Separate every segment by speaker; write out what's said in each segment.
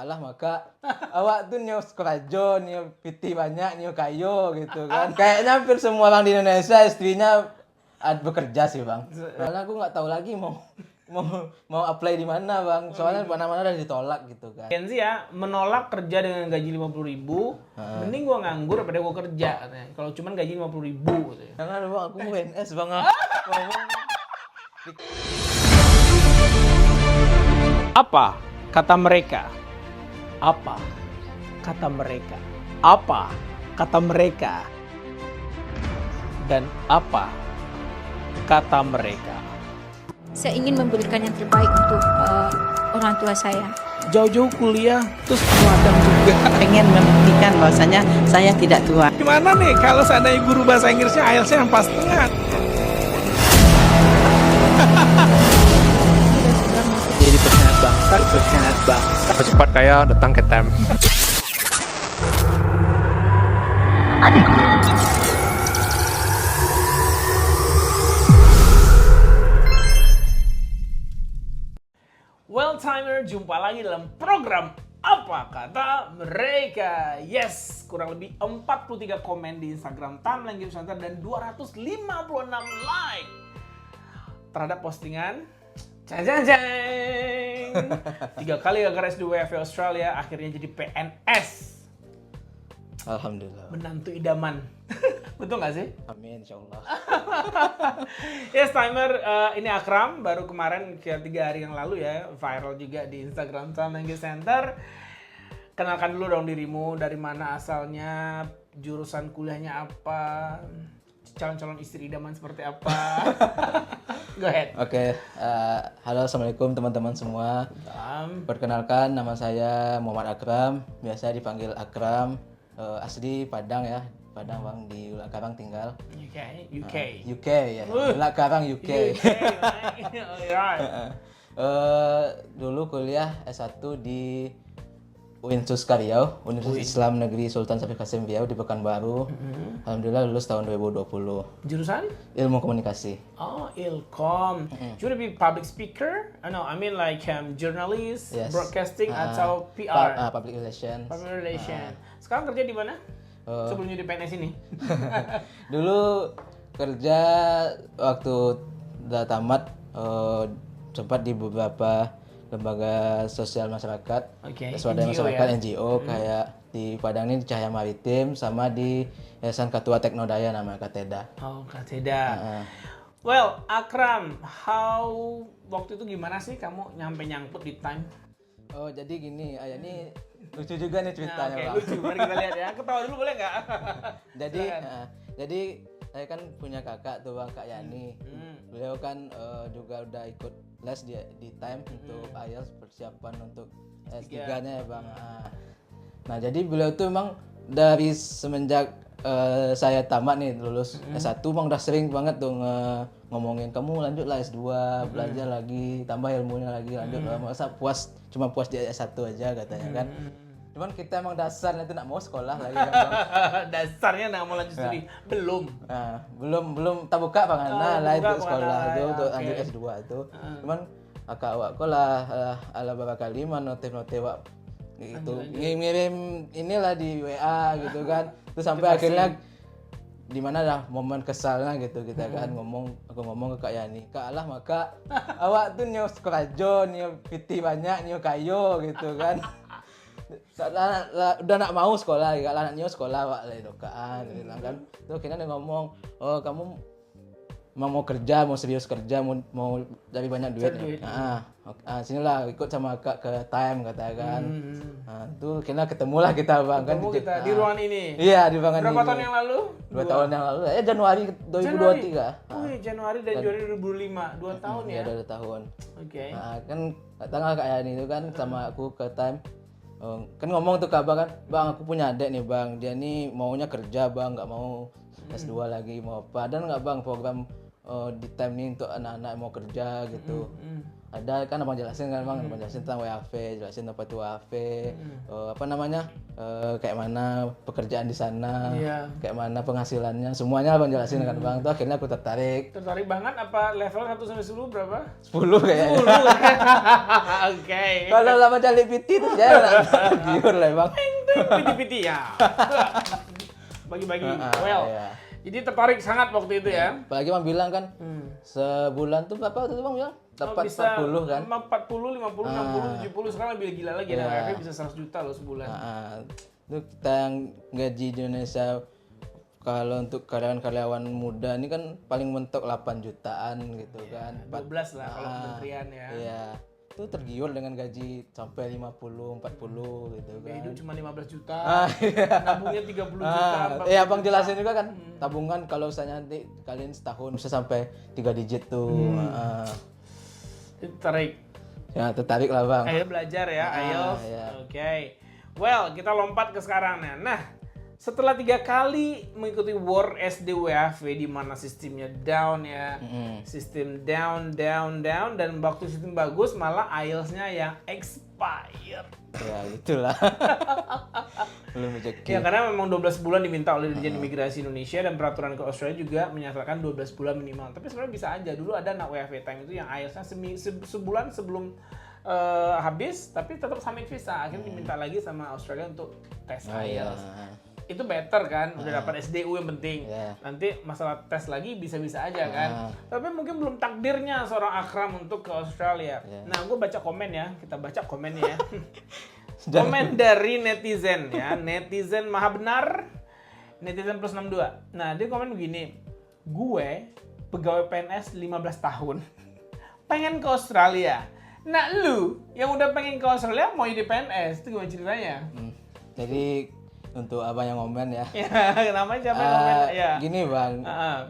Speaker 1: kalah maka awak tuh nyo kerajo, nyo piti banyak, nyo kayo gitu kan. Kayaknya hampir semua orang di Indonesia istrinya bekerja sih bang. Soalnya aku nggak tahu lagi mau apply di mana bang. Soalnya mana-mana udah ditolak gitu kan.
Speaker 2: Gen Z ya, menolak kerja dengan gaji 50.000, mending gua nganggur daripada gua kerja katanya. Kalau cuman gaji 50.000 gitu ya.
Speaker 1: Jangan bang, aku mau PNS bang. Ngomong.
Speaker 2: Apa kata mereka? Apa kata mereka? Apa kata mereka? Dan apa kata mereka?
Speaker 3: Saya ingin memberikan yang terbaik untuk orang tua saya.
Speaker 2: Jauh-jauh kuliah, terus magang juga.
Speaker 4: Pengen membuktikan bahwasanya saya tidak tua.
Speaker 2: Gimana nih kalau seandainya guru bahasa Inggrisnya IELTS-nya yang pas tengah?
Speaker 4: Jadi pengkhianat bangsa.
Speaker 5: Cepat kaya datang ke tem.
Speaker 2: Well timer, jumpa lagi dalam program Apa Kata Mereka. Yes, kurang lebih 43 komen di Instagram Timeline Game Center dan 256 like terhadap postingan Jang. 3 kali gagal S2 WFH Australia, akhirnya jadi PNS.
Speaker 1: Alhamdulillah.
Speaker 2: Menantu idaman. Betul nggak sih?
Speaker 1: Amin insyaallah.
Speaker 2: Yes, timer, ini Akram, baru kemarin 3 hari yang lalu ya, viral juga di Instagram Timeline Game Center. Kenalkan dulu dong dirimu, dari mana asalnya, jurusan kuliahnya apa, calon-calon istri idaman seperti apa. Go ahead.
Speaker 1: Oke, halo assalamualaikum teman-teman semua. Perkenalkan nama saya Muhammad Akram, biasa dipanggil Akram. Asli Padang ya, Padang bang, di Ulak Karang tinggal. UK ya, Ulak Karang UK.
Speaker 2: Alright.
Speaker 1: Dulu kuliah S1 di UINSUSKA Riau, Universitas Islam Negeri Sultan Syarif Qasim Riau di Pekanbaru. Alhamdulillah lulus tahun 2020.
Speaker 2: Jurusan?
Speaker 1: Ilmu komunikasi.
Speaker 2: Oh, Ilkom. You wanna be public speaker? No, I mean like journalist,
Speaker 1: Yes.
Speaker 2: broadcasting atau PR?
Speaker 1: Public Relations.
Speaker 2: Public relation. Sekarang kerja di mana? Sebelum jadi PNS ini.
Speaker 1: Dulu kerja waktu udah tamat, sempat di beberapa lembaga sosial masyarakat,
Speaker 2: Oke,
Speaker 1: swadaya
Speaker 2: NGO
Speaker 1: masyarakat
Speaker 2: ya?
Speaker 1: NGO kayak di Padang ini di Cahaya Maritim sama di Yayasan Ketua Teknodaya nama Kateda.
Speaker 2: Oh, Kateda. Well, Akram, waktu itu gimana sih kamu nyangkut di Time?
Speaker 1: Oh jadi gini, ini lucu juga nih ceritanya
Speaker 2: Oke,
Speaker 1: Bang.
Speaker 2: lucu. Mari kita lihat ya. Ketawa dulu boleh nggak?
Speaker 1: Jadi saya kan punya kakak tuh Bang, Kak Yani. Beliau kan juga udah ikut les di Time untuk IELTS, persiapan untuk S3-nya ya Bang. Nah jadi beliau tuh emang dari semenjak saya tamat nih lulus S1 Bang udah sering banget tuh ngomongin kamu lanjutlah S2, belajar lagi, tambah ilmunya lagi, lanjut. Masa cuma puas di S1 aja katanya kan. Cuman kita emang dasarnya itu nak mau sekolah lagi kan Bang.
Speaker 2: Dasarnya nggak mau lanjut studi. Belum.
Speaker 1: Nah, belum tak buka Bang. Lah itu sekolah itu untuk lanjut S2 itu. Cuman kakak awak kok lah ala beberapa kali notif wak gitu. Ngirim inilah di WA gitu kan. Terus sampai akhirnya di mana dah momen kesalnya gitu kita kan aku ngomong ke Kak Yani, Kak Allah maka awak tuh nyo kerajo, nyo piti banyak, nyo kayo gitu kan. Udah nak mau sekolah, gak lah nyo sekolah wak lah dokaan gitu kan. Terus akhirnya dia ngomong, oh kamu mau kerja, mau serius kerja, mau dari banyak duit. Sinilah ikut sama Kak ke Time katakan. Tuh kena ketemulah kita Bang kan
Speaker 2: kita di ruangan ini.
Speaker 1: Iya, di ruangan ini.
Speaker 2: Berapa tahun yang lalu?
Speaker 1: 2 tahun yang lalu. Januari 2023.
Speaker 2: Oh, Januari dan Januari 2005. 2 tahun ya.
Speaker 1: Iya, 2 tahun.
Speaker 2: Oke.
Speaker 1: Nah, kan tanggal Kak Yani itu kan sama aku ke Time. Kan ngomong tuh Kak Bang kan, Bang aku punya adik nih Bang, dia nih maunya kerja Bang, nggak mau S2 lagi mau apa. Dan nggak Bang program di time ini untuk anak-anak yang mau kerja gitu. Ada kan abang jelasin kan bang, abang jelasin tentang WAV, jelasin apa itu WAV, apa namanya, kayak mana pekerjaan di sana,
Speaker 2: Iya.
Speaker 1: kayak mana penghasilannya, semuanya abang jelasin kan bang. Tuh akhirnya aku tertarik.
Speaker 2: Tertarik banget apa level 1 sampai 10 berapa?
Speaker 1: 10 kayaknya.
Speaker 2: 10. Oke.
Speaker 1: Kalau lama cari PT itu saya giur lah bang.
Speaker 2: Piti-piti ya. Bagi-bagi. Well.
Speaker 1: Iya.
Speaker 2: Jadi tertarik sangat waktu itu ya.
Speaker 1: Apalagi bang bilang kan, sebulan tuh berapa waktu itu bang bilang? Dapat 40 kan?
Speaker 2: 40, 50, 60, 70, sekarang lebih gila lagi.
Speaker 1: Iya.
Speaker 2: Nah, WFH bisa 100 juta loh sebulan.
Speaker 1: Itu kita yang gaji di Indonesia kalau untuk karyawan-karyawan muda ini kan paling mentok 8 jutaan gitu kan.
Speaker 2: 12 lah kalau kementerian ya.
Speaker 1: Iya. Itu tergiur dengan gaji sampai 50, 40 gitu kan.
Speaker 2: Hidup cuma 15 juta,
Speaker 1: Iya.
Speaker 2: nabungnya 30 juta. 40
Speaker 1: Iya abang jelasin juga kan, tabungan kalau misalnya nanti kalian setahun bisa sampai 3 digit tuh.
Speaker 2: Tertarik.
Speaker 1: Ya tertarik lah bang.
Speaker 2: Ayo belajar ya, ayo.
Speaker 1: iya.
Speaker 2: Oke. Well, kita lompat ke sekarang nih. Nah, setelah 3 kali mengikuti World SD WAV di mana sistemnya down ya, sistem down, dan waktu sistem bagus malah IELTS-nya yang expired.
Speaker 1: Ya gitulah. Belum rezeki.
Speaker 2: Ya karena memang 12 bulan diminta oleh Dirjen Imigrasi Indonesia dan peraturan ke Australia juga menyatakan 12 bulan minimal. Tapi sebenarnya bisa aja. Dulu ada anak WFH time itu yang IELTS-nya sebulan sebelum habis tapi tetap submit visa. Akhirnya diminta lagi sama Australia untuk tes IELTS. Itu better kan, udah dapat SDU yang penting. Nanti masalah tes lagi bisa-bisa aja kan. Tapi mungkin belum takdirnya seorang Akram untuk ke Australia. Nah, gue baca komen ya, kita baca komennya ya. Komen dari netizen ya, netizen maha benar, netizen plus 62. Nah, dia komen begini, gue pegawai PNS 15 tahun, pengen ke Australia. Nah, lu yang udah pengen ke Australia mau jadi PNS, itu gimana ceritanya?
Speaker 1: Jadi untuk abang yang komen ya.
Speaker 2: Ya, kenapa siapa yang komen? Ya.
Speaker 1: Gini bang,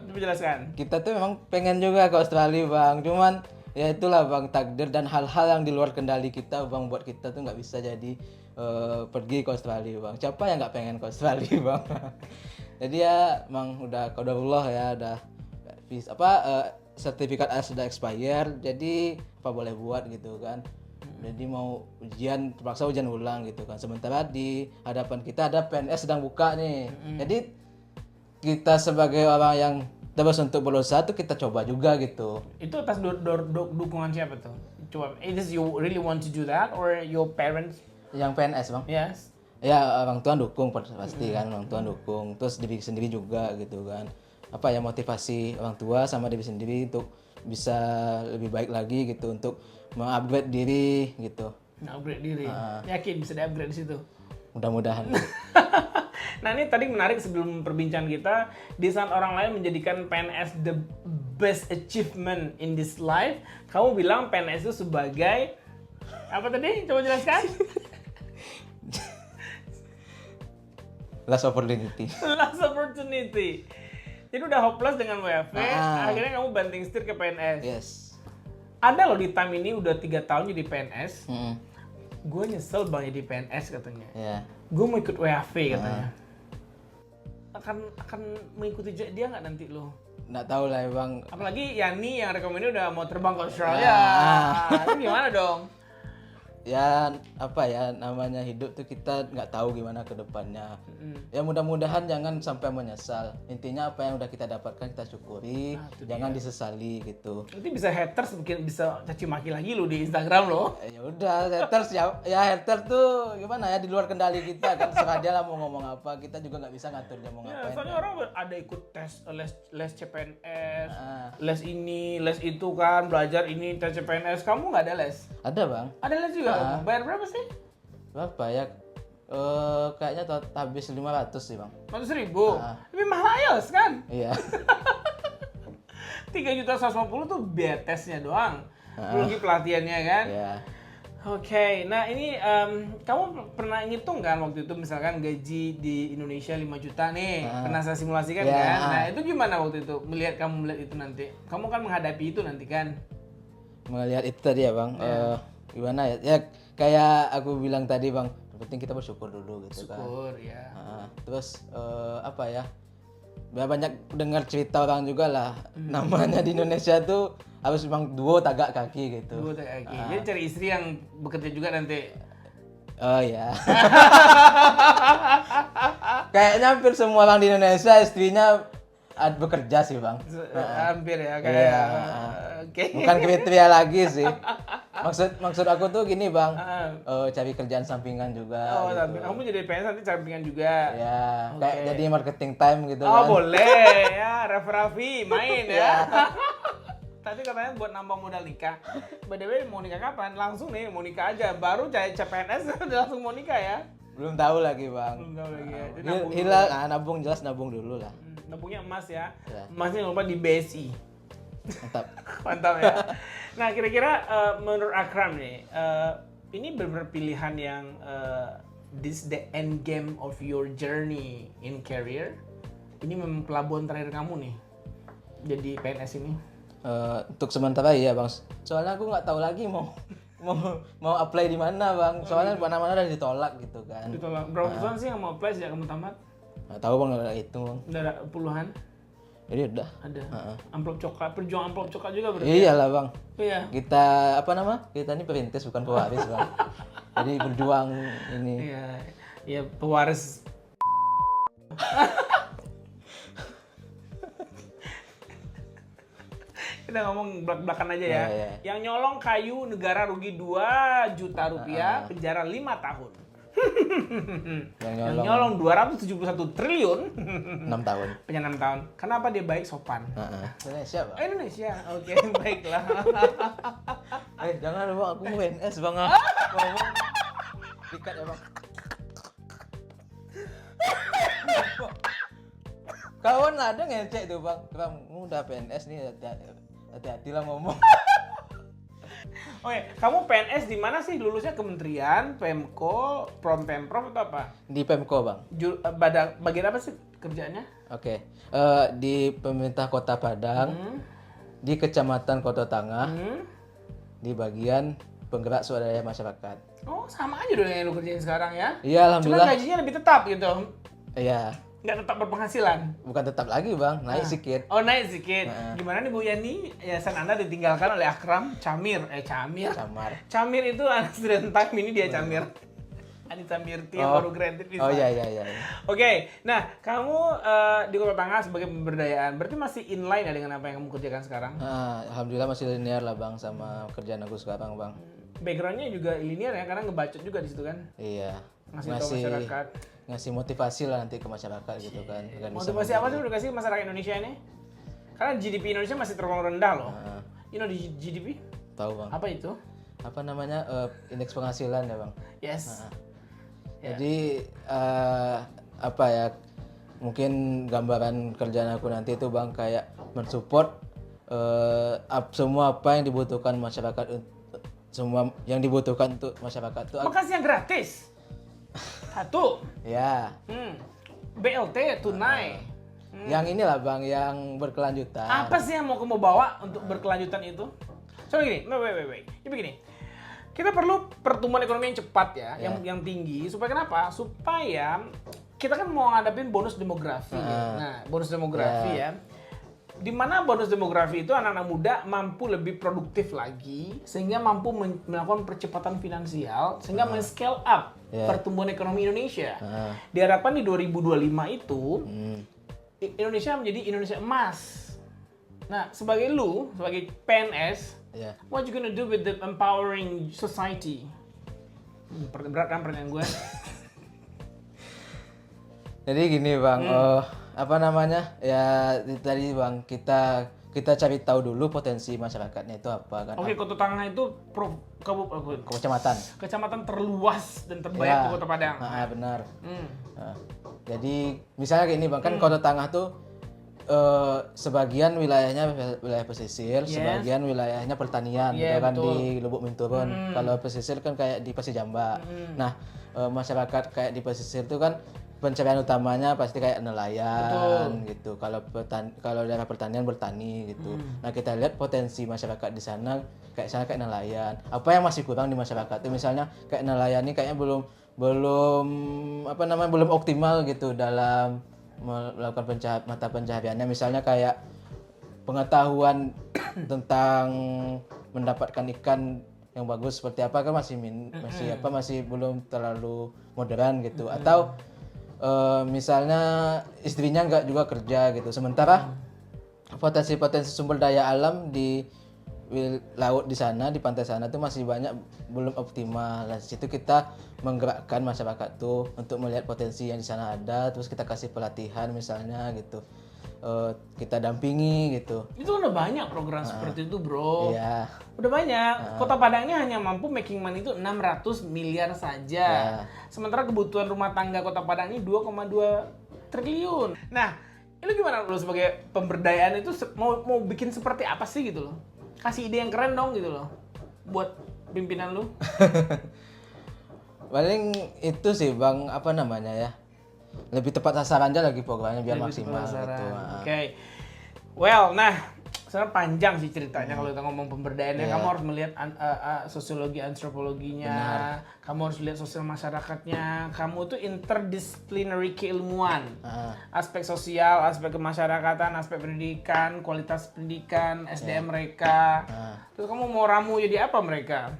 Speaker 2: Coba jelaskan.
Speaker 1: kita tuh memang pengen juga ke Australia bang, cuman ya itulah bang takdir dan hal-hal yang di luar kendali kita bang buat kita tuh nggak bisa jadi pergi ke Australia bang. Siapa yang nggak pengen ke Australia bang? Jadi ya emang udah qadarullah ya udah sertifikat AS sudah expire, jadi apa boleh buat gitu kan. Jadi mau ujian terpaksa ujian ulang gitu kan. Sementara di hadapan kita ada PNS sedang buka nih. Jadi kita sebagai orang yang terus untuk berusaha tuh kita coba juga gitu.
Speaker 2: Itu atas dukungan siapa tuh? Coba, is you really want to do that or your parents?
Speaker 1: Yang PNS bang?
Speaker 2: Yes.
Speaker 1: Ya orang tua dukung pasti kan, orang tua dukung. Terus diri sendiri juga gitu kan. Apa ya motivasi orang tua sama diri sendiri untuk bisa lebih baik lagi gitu untuk mengupgrade diri gitu.
Speaker 2: Upgrade diri. Yakin bisa di-upgrade di situ?
Speaker 1: Mudah-mudahan.
Speaker 2: Nah ini tadi menarik sebelum perbincangan kita, di saat orang lain menjadikan PNS the best achievement in this life, kamu bilang PNS itu sebagai apa tadi? Coba jelaskan.
Speaker 1: Last opportunity.
Speaker 2: Last opportunity. Jadi udah hopeless dengan WFH, akhirnya kamu banting setir ke PNS.
Speaker 1: Yes.
Speaker 2: Ada loh di time ini udah 3 tahun jadi PNS. Gue nyesel bang jadi PNS katanya.
Speaker 1: Yeah.
Speaker 2: Gue mau ikut WFH katanya. Akan mengikuti dia nggak nanti lo?
Speaker 1: Nggak tahu lah ya bang.
Speaker 2: Apalagi Yani yang rekomendasi udah mau terbang ke Australia. Itu gimana dong?
Speaker 1: Ya apa ya namanya hidup tuh kita nggak tahu gimana ke depannya. Ya mudah-mudahan jangan sampai menyesal. Intinya apa yang udah kita dapatkan kita syukuri, jangan disesali gitu.
Speaker 2: Nanti bisa haters mungkin bisa caci maki lagi lo di Instagram lo.
Speaker 1: Ya udah haters ya haters tuh gimana ya di luar kendali kita kan serah dia lah mau ngomong apa, kita juga nggak bisa ngatur dia mau
Speaker 2: Ya,
Speaker 1: ngapain.
Speaker 2: soalnya orang ada ikut tes les CPNS, les ini, les itu kan, belajar ini tes CPNS. Kamu nggak ada les?
Speaker 1: Ada bang.
Speaker 2: Ada les juga. Bayar berapa sih?
Speaker 1: Berapa ya? Kayaknya habis 500 sih bang.
Speaker 2: 100.000. Lebih mahal IELTS kan?
Speaker 1: Iya.
Speaker 2: 3.150 tuh biaya tesnya doang. Belum lagi pelatihannya kan?
Speaker 1: Iya.
Speaker 2: Oke, nah ini kamu pernah ngitung kan waktu itu misalkan gaji di Indonesia 5 juta nih, pernah saya simulasikan kan? Nah itu gimana waktu itu kamu melihat itu nanti? Kamu kan menghadapi itu nanti kan?
Speaker 1: Melihat itu tadi ya bang, gimana ya? Ya kayak aku bilang tadi bang, yang penting kita bersyukur dulu gitu kan.
Speaker 2: Syukur ya.
Speaker 1: Terus apa ya? banyak dengar cerita orang juga lah. Namanya di Indonesia tuh harus memang duo tagak kaki gitu.
Speaker 2: Dua kaki. Jadi cari istri yang bekerja juga nanti.
Speaker 1: Oh ya. Kayaknya hampir semua orang di Indonesia istrinya bekerja sih bang.
Speaker 2: Hampir ya kayak.
Speaker 1: Iya.
Speaker 2: Oke.
Speaker 1: Bukan kriteria lagi sih. Maksud aku tuh gini bang, cari kerjaan sampingan juga.
Speaker 2: Oh,
Speaker 1: gitu.
Speaker 2: tapi kamu jadi PNS nanti sampingan juga.
Speaker 1: Ya, kayak
Speaker 2: Oke.
Speaker 1: jadi marketing time gitu
Speaker 2: Oh,
Speaker 1: kan.
Speaker 2: boleh ya, Raffi main ya. Tadi katanya buat nambah modal nikah. By the way, mau nikah kapan? Langsung nih, mau nikah aja. Baru cari CPNS udah langsung mau nikah ya.
Speaker 1: Belum tahu lagi bang.
Speaker 2: Belum tahu lagi ya. Jadi
Speaker 1: Hil-
Speaker 2: nabung dulu.
Speaker 1: Hilal, nabung jelas nabung dulu lah.
Speaker 2: Nabungnya emas ya.
Speaker 1: Ya.
Speaker 2: Emasnya jangan lupa di BSI.
Speaker 1: Mantap.
Speaker 2: Mantap ya. Nah, kira-kira menurut Akram nih, ini benar-benar pilihan yang this the end game of your journey in career. Ini memang pelabuhan terakhir kamu nih. Jadi PNS ini.
Speaker 1: Untuk sementara iya bang. Soalnya aku nggak tahu lagi mau apply di mana bang. Soalnya mana-mana udah ditolak gitu kan.
Speaker 2: Ditolak. Berapa perusahaan sih yang mau apply sejak kamu tamat?
Speaker 1: Nggak tahu bang nggak itu bang.
Speaker 2: Udah ada puluhan?
Speaker 1: Jadi udah.
Speaker 2: Ada. Amplop coklat, perjuangan amplop coklat juga berarti.
Speaker 1: Iyalah bang.
Speaker 2: Iya.
Speaker 1: Kita apa nama? Kita ini perintis bukan pewaris bang. Jadi berjuang ini.
Speaker 2: Iya. Iya, pewaris. Kita ngomong belak-belakan aja ya.
Speaker 1: Iya.
Speaker 2: Yang nyolong kayu negara rugi 2 juta rupiah, penjara 5 tahun. Yang nyolong 271 triliun,
Speaker 1: 6 tahun.
Speaker 2: penjara 6 tahun. Kenapa dia baik sopan?
Speaker 1: Indonesia bang.
Speaker 2: Indonesia. Oke, baiklah.
Speaker 1: Jangan bang, aku mau PNS bang. Ngomong dikat ya bang. Kawan ada ngecek tuh bang, udah PNS nih, hati-hati lah ngomong.
Speaker 2: Oke, kamu PNS di mana sih? Lulusnya kementerian, Pemko, Pemprov atau apa?
Speaker 1: Di Pemko bang.
Speaker 2: Bagian apa sih kerjanya?
Speaker 1: Oke. Di pemerintah Kota Padang, di Kecamatan Kota Tengah, di bagian penggerak swadaya masyarakat.
Speaker 2: Oh, sama aja dong yang lu kerjain sekarang ya?
Speaker 1: Iya
Speaker 2: Cuma
Speaker 1: alhamdulillah.
Speaker 2: gajinya lebih tetap gitu.
Speaker 1: Iya,
Speaker 2: Nggak tetap berpenghasilan.
Speaker 1: bukan tetap lagi bang, naik sedikit.
Speaker 2: Oh, naik sedikit. Gimana nih Bu Yani? Yayasan Anda ditinggalkan oleh Akram Camir. Camir.
Speaker 1: Camar.
Speaker 2: Camir itu anak student time, ini dia Camir. Anita Mirti yang baru graduate bisa.
Speaker 1: Oh iya.
Speaker 2: Oke, nah kamu di Kota Tengah sebagai pemberdayaan, berarti masih inline ya dengan apa yang kamu kerjakan sekarang?
Speaker 1: Alhamdulillah masih linear lah bang sama kerjaan aku sekarang bang.
Speaker 2: Backgroundnya juga linear ya, karena ngebacot juga di situ kan?
Speaker 1: Iya.
Speaker 2: Ngasih tahu masyarakat.
Speaker 1: Ngasih motivasi lah nanti ke masyarakat gitu kan. Agar bisa
Speaker 2: Motivasi apa sih udah kasih ke masyarakat Indonesia ini? Karena GDP Indonesia masih tergolong rendah loh. You know di GDP?
Speaker 1: tahu bang.
Speaker 2: Apa itu?
Speaker 1: Apa namanya indeks penghasilan ya bang.
Speaker 2: Yes.
Speaker 1: Jadi apa ya? Mungkin gambaran kerjaan aku nanti itu bang kayak mensupport semua apa yang dibutuhkan masyarakat, semua yang dibutuhkan untuk masyarakat itu.
Speaker 2: Makasih yang gratis. Satu.
Speaker 1: Ya.
Speaker 2: BLT tunai.
Speaker 1: Yang inilah bang, yang berkelanjutan.
Speaker 2: Apa sih yang mau kamu bawa untuk berkelanjutan itu? Soalnya gini, wait. Jadi begini, kita perlu pertumbuhan ekonomi yang cepat ya, yang tinggi. Supaya kenapa? Supaya kita kan mau ngadapin bonus demografi. Nah, bonus demografi ya. Di mana bonus demografi itu anak-anak muda mampu lebih produktif lagi, sehingga mampu melakukan percepatan finansial, sehingga men-scale up pertumbuhan ekonomi Indonesia. Diharapkan di 2025 itu Indonesia menjadi Indonesia emas. Nah, sebagai PNS, what you gonna do with the empowering society? Berat kan pertanyaan gue?
Speaker 1: Jadi gini bang, apa namanya ya tadi bang kita cari tahu dulu potensi masyarakatnya itu apa kan?
Speaker 2: Oke, Kota Tengah itu kecamatan terluas dan terbaik di Kota Padang.
Speaker 1: Benar. Jadi misalnya kayak ini bang, kan Kota Tengah tuh sebagian wilayahnya wilayah pesisir, sebagian wilayahnya pertanian, gitu kan di Lubuk Minturun. Kalau pesisir kan kayak di Pasir Jamba. Nah masyarakat kayak di pesisir itu kan pencarian utamanya pasti kayak nelayan gitu. Kalau daerah pertanian bertani gitu. Nah kita lihat potensi masyarakat di sana kayak nelayan. Apa yang masih kurang di masyarakat itu misalnya kayak nelayan ini kayaknya belum optimal gitu dalam melakukan mata pencahariannya, misalnya kayak pengetahuan tentang mendapatkan ikan yang bagus seperti apa kan masih belum terlalu modern gitu. Atau misalnya istrinya nggak juga kerja gitu, sementara potensi-potensi sumber daya alam di laut di sana, di pantai sana tuh masih banyak belum optimal. Nah, di situ kita menggerakkan masyarakat tuh untuk melihat potensi yang di sana ada, terus kita kasih pelatihan misalnya gitu. Kita dampingi gitu.
Speaker 2: Itu udah banyak program seperti itu, bro.
Speaker 1: Iya.
Speaker 2: Udah banyak. Kota Padang ini hanya mampu making money itu 600 miliar saja. Sementara kebutuhan rumah tangga Kota Padang ini 2,2 triliun. Nah, ini gimana lo sebagai pemberdayaan itu mau bikin seperti apa sih gitu loh? Kasih ide yang keren dong gitu loh buat pimpinan lu.
Speaker 1: Paling itu sih Bang, apa namanya ya? Lebih tepat sasaran aja lagi programnya biar maksimal gitu.
Speaker 2: Oke. Well, nah, sebenarnya panjang sih ceritanya kalau kita ngomong pemberdayaan. Kamu harus melihat sosiologi, antropologinya, kamu harus lihat sosial masyarakatnya. Kamu tuh interdisciplinary keilmuan. Aspek sosial, aspek kemasyarakatan, aspek pendidikan, kualitas pendidikan, SDM mereka. Terus kamu mau ramu jadi apa mereka?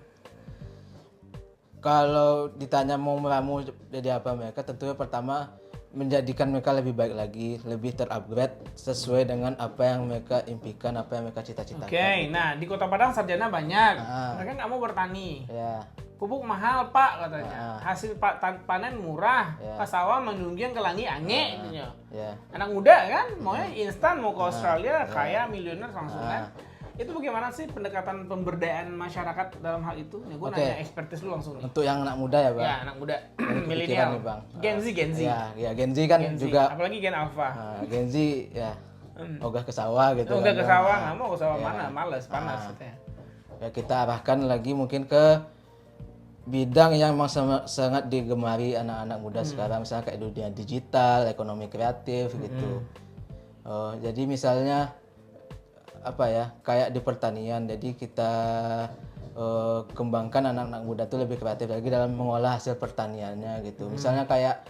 Speaker 1: Kalau ditanya mau meramu jadi apa mereka, tentunya pertama menjadikan mereka lebih baik lagi, lebih terupgrade sesuai dengan apa yang mereka impikan, apa yang mereka cita-citakan.
Speaker 2: Oke, nah di Kota Padang sarjana banyak, mereka nggak mau bertani. Pupuk mahal pak katanya, hasil panen murah, pas sawah menunjang ke langi ange gitu. Anak muda kan, maunya instan, mau ke Australia kaya miliuner langsung kan. Itu bagaimana sih pendekatan pemberdayaan masyarakat dalam hal itu? Ya, gue nanya ekspertis lu langsung nih.
Speaker 1: Untuk yang anak muda ya Bang?
Speaker 2: Ya, anak muda, milenial, Gen Z.
Speaker 1: Ya Gen Z kan juga.
Speaker 2: Apalagi Gen Alpha.
Speaker 1: Gen Z ya, ogah ke sawah gitu.
Speaker 2: Ogah ke sawah, nggak mau ke sawah mana, males, panas katanya.
Speaker 1: Ya kita arahkan lagi mungkin ke bidang yang memang sangat digemari anak-anak muda sekarang, misalnya kayak dunia digital, ekonomi kreatif gitu. Jadi misalnya apa ya, kayak di pertanian, jadi kita kembangkan anak-anak muda tuh lebih kreatif lagi dalam mengolah hasil pertaniannya gitu. Misalnya kayak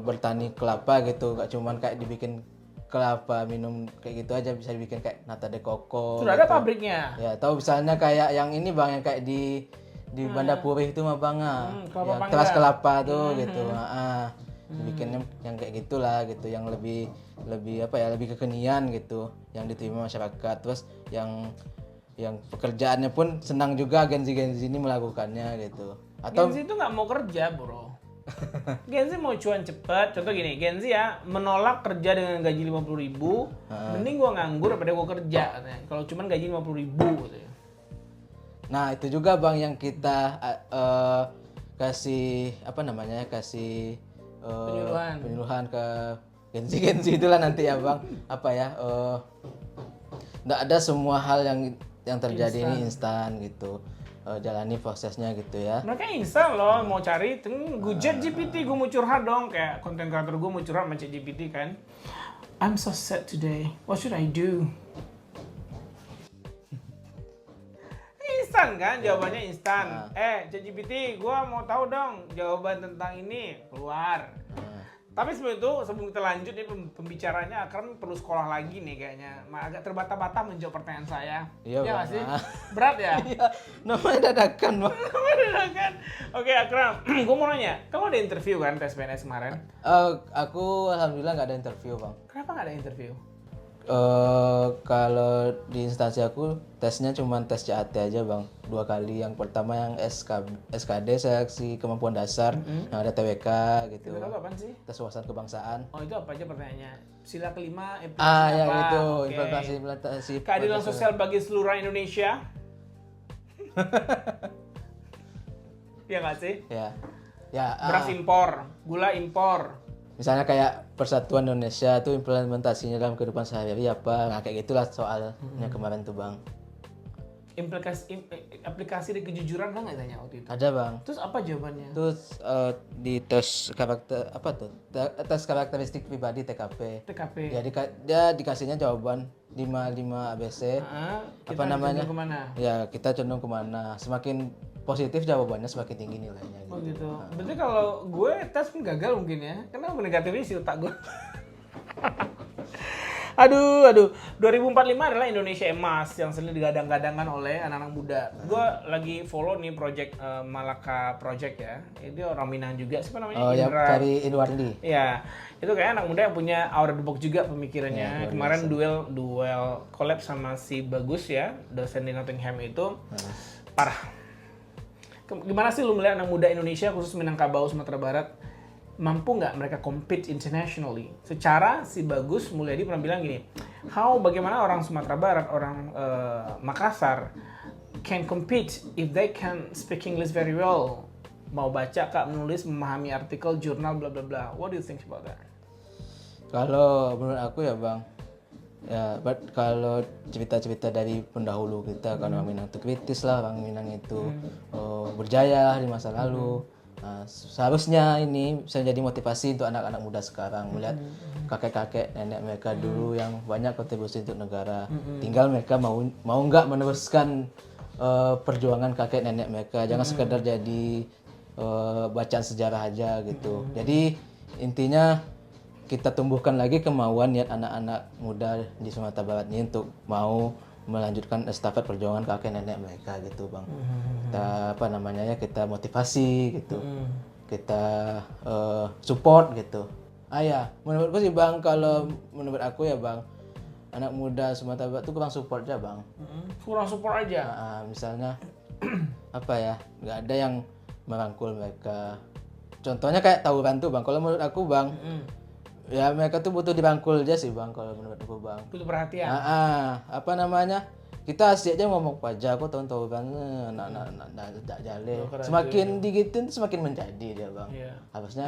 Speaker 1: bertani kelapa gitu, gak cuman kayak dibikin kelapa minum kayak gitu aja, bisa dibikin kayak nata de coco.
Speaker 2: Sudah
Speaker 1: gitu.
Speaker 2: ada pabriknya.
Speaker 1: Ya, tahu misalnya kayak yang ini Bang, yang kayak di Banda Puri itu mah Bang, yang teras kelapa tuh gitu. Bikinnya yang kayak gitulah gitu, yang lebih apa ya, lebih kekinian gitu, yang diterima masyarakat. Terus yang pekerjaannya pun senang juga Gen Z ini melakukannya gitu. Atau
Speaker 2: Gen Z itu nggak mau kerja bro. Gen Z mau cuan cepet. Contoh gini, Gen Z ya menolak kerja dengan gaji 50.000, mending gua nganggur daripada gua kerja katanya. Kalau cuman gaji 50.000 gitu ya. Nah
Speaker 1: itu juga Bang yang kita kasih apa namanya, kasih penyuluhan ke Gen Z itulah nanti ya Bang, apa ya, nggak ada semua hal yang terjadi ini instan gitu, jalani prosesnya gitu ya.
Speaker 2: Mereka instan loh, mau cari gue ChatGPT, gue mau curhat dong, kayak konten kreator gue mau curhat sama ChatGPT kan. I'm so sad today, what should I do? Instan kan, jawabannya instan. ChatGPT, gue mau tahu dong jawaban tentang ini, keluar. Tapi sebelum kita lanjut nih pembicaranya, Akram perlu sekolah lagi nih kayaknya. Agak terbata-bata menjawab pertanyaan saya.
Speaker 1: Iya
Speaker 2: nggak sih? Berat ya?
Speaker 1: Iya, namanya dadakan Bang.
Speaker 2: Oke Akram, gue mau nanya, kamu ada interview kan tes PNS kemarin?
Speaker 1: Aku alhamdulillah nggak ada interview Bang.
Speaker 2: Kenapa nggak ada interview?
Speaker 1: Kalau di instansi aku tesnya cuma tes CAT aja Bang, 2 kali. Yang pertama yang SKD, seleksi kemampuan dasar, yang ada TWK gitu.
Speaker 2: TWK itu apaan sih?
Speaker 1: Tes wawasan kebangsaan.
Speaker 2: Oh itu apa aja pertanyaannya? Sila kelima,
Speaker 1: yang
Speaker 2: apa?
Speaker 1: itu,
Speaker 2: Okay.
Speaker 1: implementasi
Speaker 2: Keadilan sosial bagi seluruh Indonesia. Iya nggak sih?
Speaker 1: Ya.
Speaker 2: Beras impor, gula impor.
Speaker 1: Misalnya kayak Persatuan Indonesia itu implementasinya dalam kehidupan sehari-hari apa, nah kayak gitulah soalnya kemarin tuh Bang.
Speaker 2: Aplikasi di kejujuran kan nggak tanya waktu itu?
Speaker 1: Ada Bang.
Speaker 2: Terus apa jawabannya?
Speaker 1: Terus di tes karakter apa tuh? Tes karakteristik pribadi TKP. Dia dikasihnya jawaban 55 ABC.
Speaker 2: Kita
Speaker 1: apa namanya?
Speaker 2: Kemana?
Speaker 1: Ya kita cenderung kemana? Semakin positif jawabannya semakin tinggi nilainya gitu.
Speaker 2: Oh gitu. Berarti kalau gue tes pun gagal mungkin ya. Karena negatif isi otak gue. Aduh. 2045 adalah Indonesia Emas yang sering digadang-gadangkan oleh anak-anak muda. Gue lagi follow nih project Malaka Project ya. Itu orang Minang juga. Siapa namanya?
Speaker 1: Oh ya, cari Inwardi.
Speaker 2: Iya. Itu kayak anak muda yang punya out of the box juga pemikirannya.
Speaker 1: Ya,
Speaker 2: Kemarin duel collab sama si Bagus ya, dosen di Nottingham itu. Parah. Gimana sih lu melihat anak muda Indonesia khusus Minangkabau Sumatera Barat mampu nggak mereka compete internationally? Secara si Bagus Mulyadi pernah bilang gini, bagaimana orang Sumatera Barat, orang Makassar can compete if they can speak English very well, mau baca kak, menulis, memahami artikel, jurnal, bla bla bla. What do you think about that?
Speaker 1: Kalau menurut aku ya bang, ya kalau cerita-cerita dari pendahulu kita kan orang Minang itu kritis lah, orang Minang itu berjaya di masa lalu. Nah, seharusnya ini bisa jadi motivasi untuk anak-anak muda sekarang melihat kakek-kakek nenek mereka dulu yang banyak kontribusi untuk negara. Tinggal mereka mau nggak meneruskan perjuangan kakek nenek mereka. Jangan sekedar jadi bacaan sejarah aja gitu. Jadi intinya kita tumbuhkan lagi kemauan niat anak-anak muda di Sumatera Barat ini untuk mau melanjutkan estafet perjuangan kakek nenek mereka gitu bang. Kita motivasi gitu, kita support gitu. Ya menurutku sih bang, kalau menurut aku ya bang, anak muda Sumatera Barat tuh kurang support aja bang.
Speaker 2: Kurang support aja.
Speaker 1: Misalnya nggak ada yang merangkul mereka. Contohnya kayak tawuran tuh bang. Kalau menurut aku bang, ya mereka tuh butuh dirangkul aja sih bang. Kalau menurut aku bang,
Speaker 2: Butuh perhatian.
Speaker 1: kita asik aja ngomong pajak, aku tahu bang, tak jale. Semakin digitin semakin menjadi dia bang.
Speaker 2: Iya.
Speaker 1: Harusnya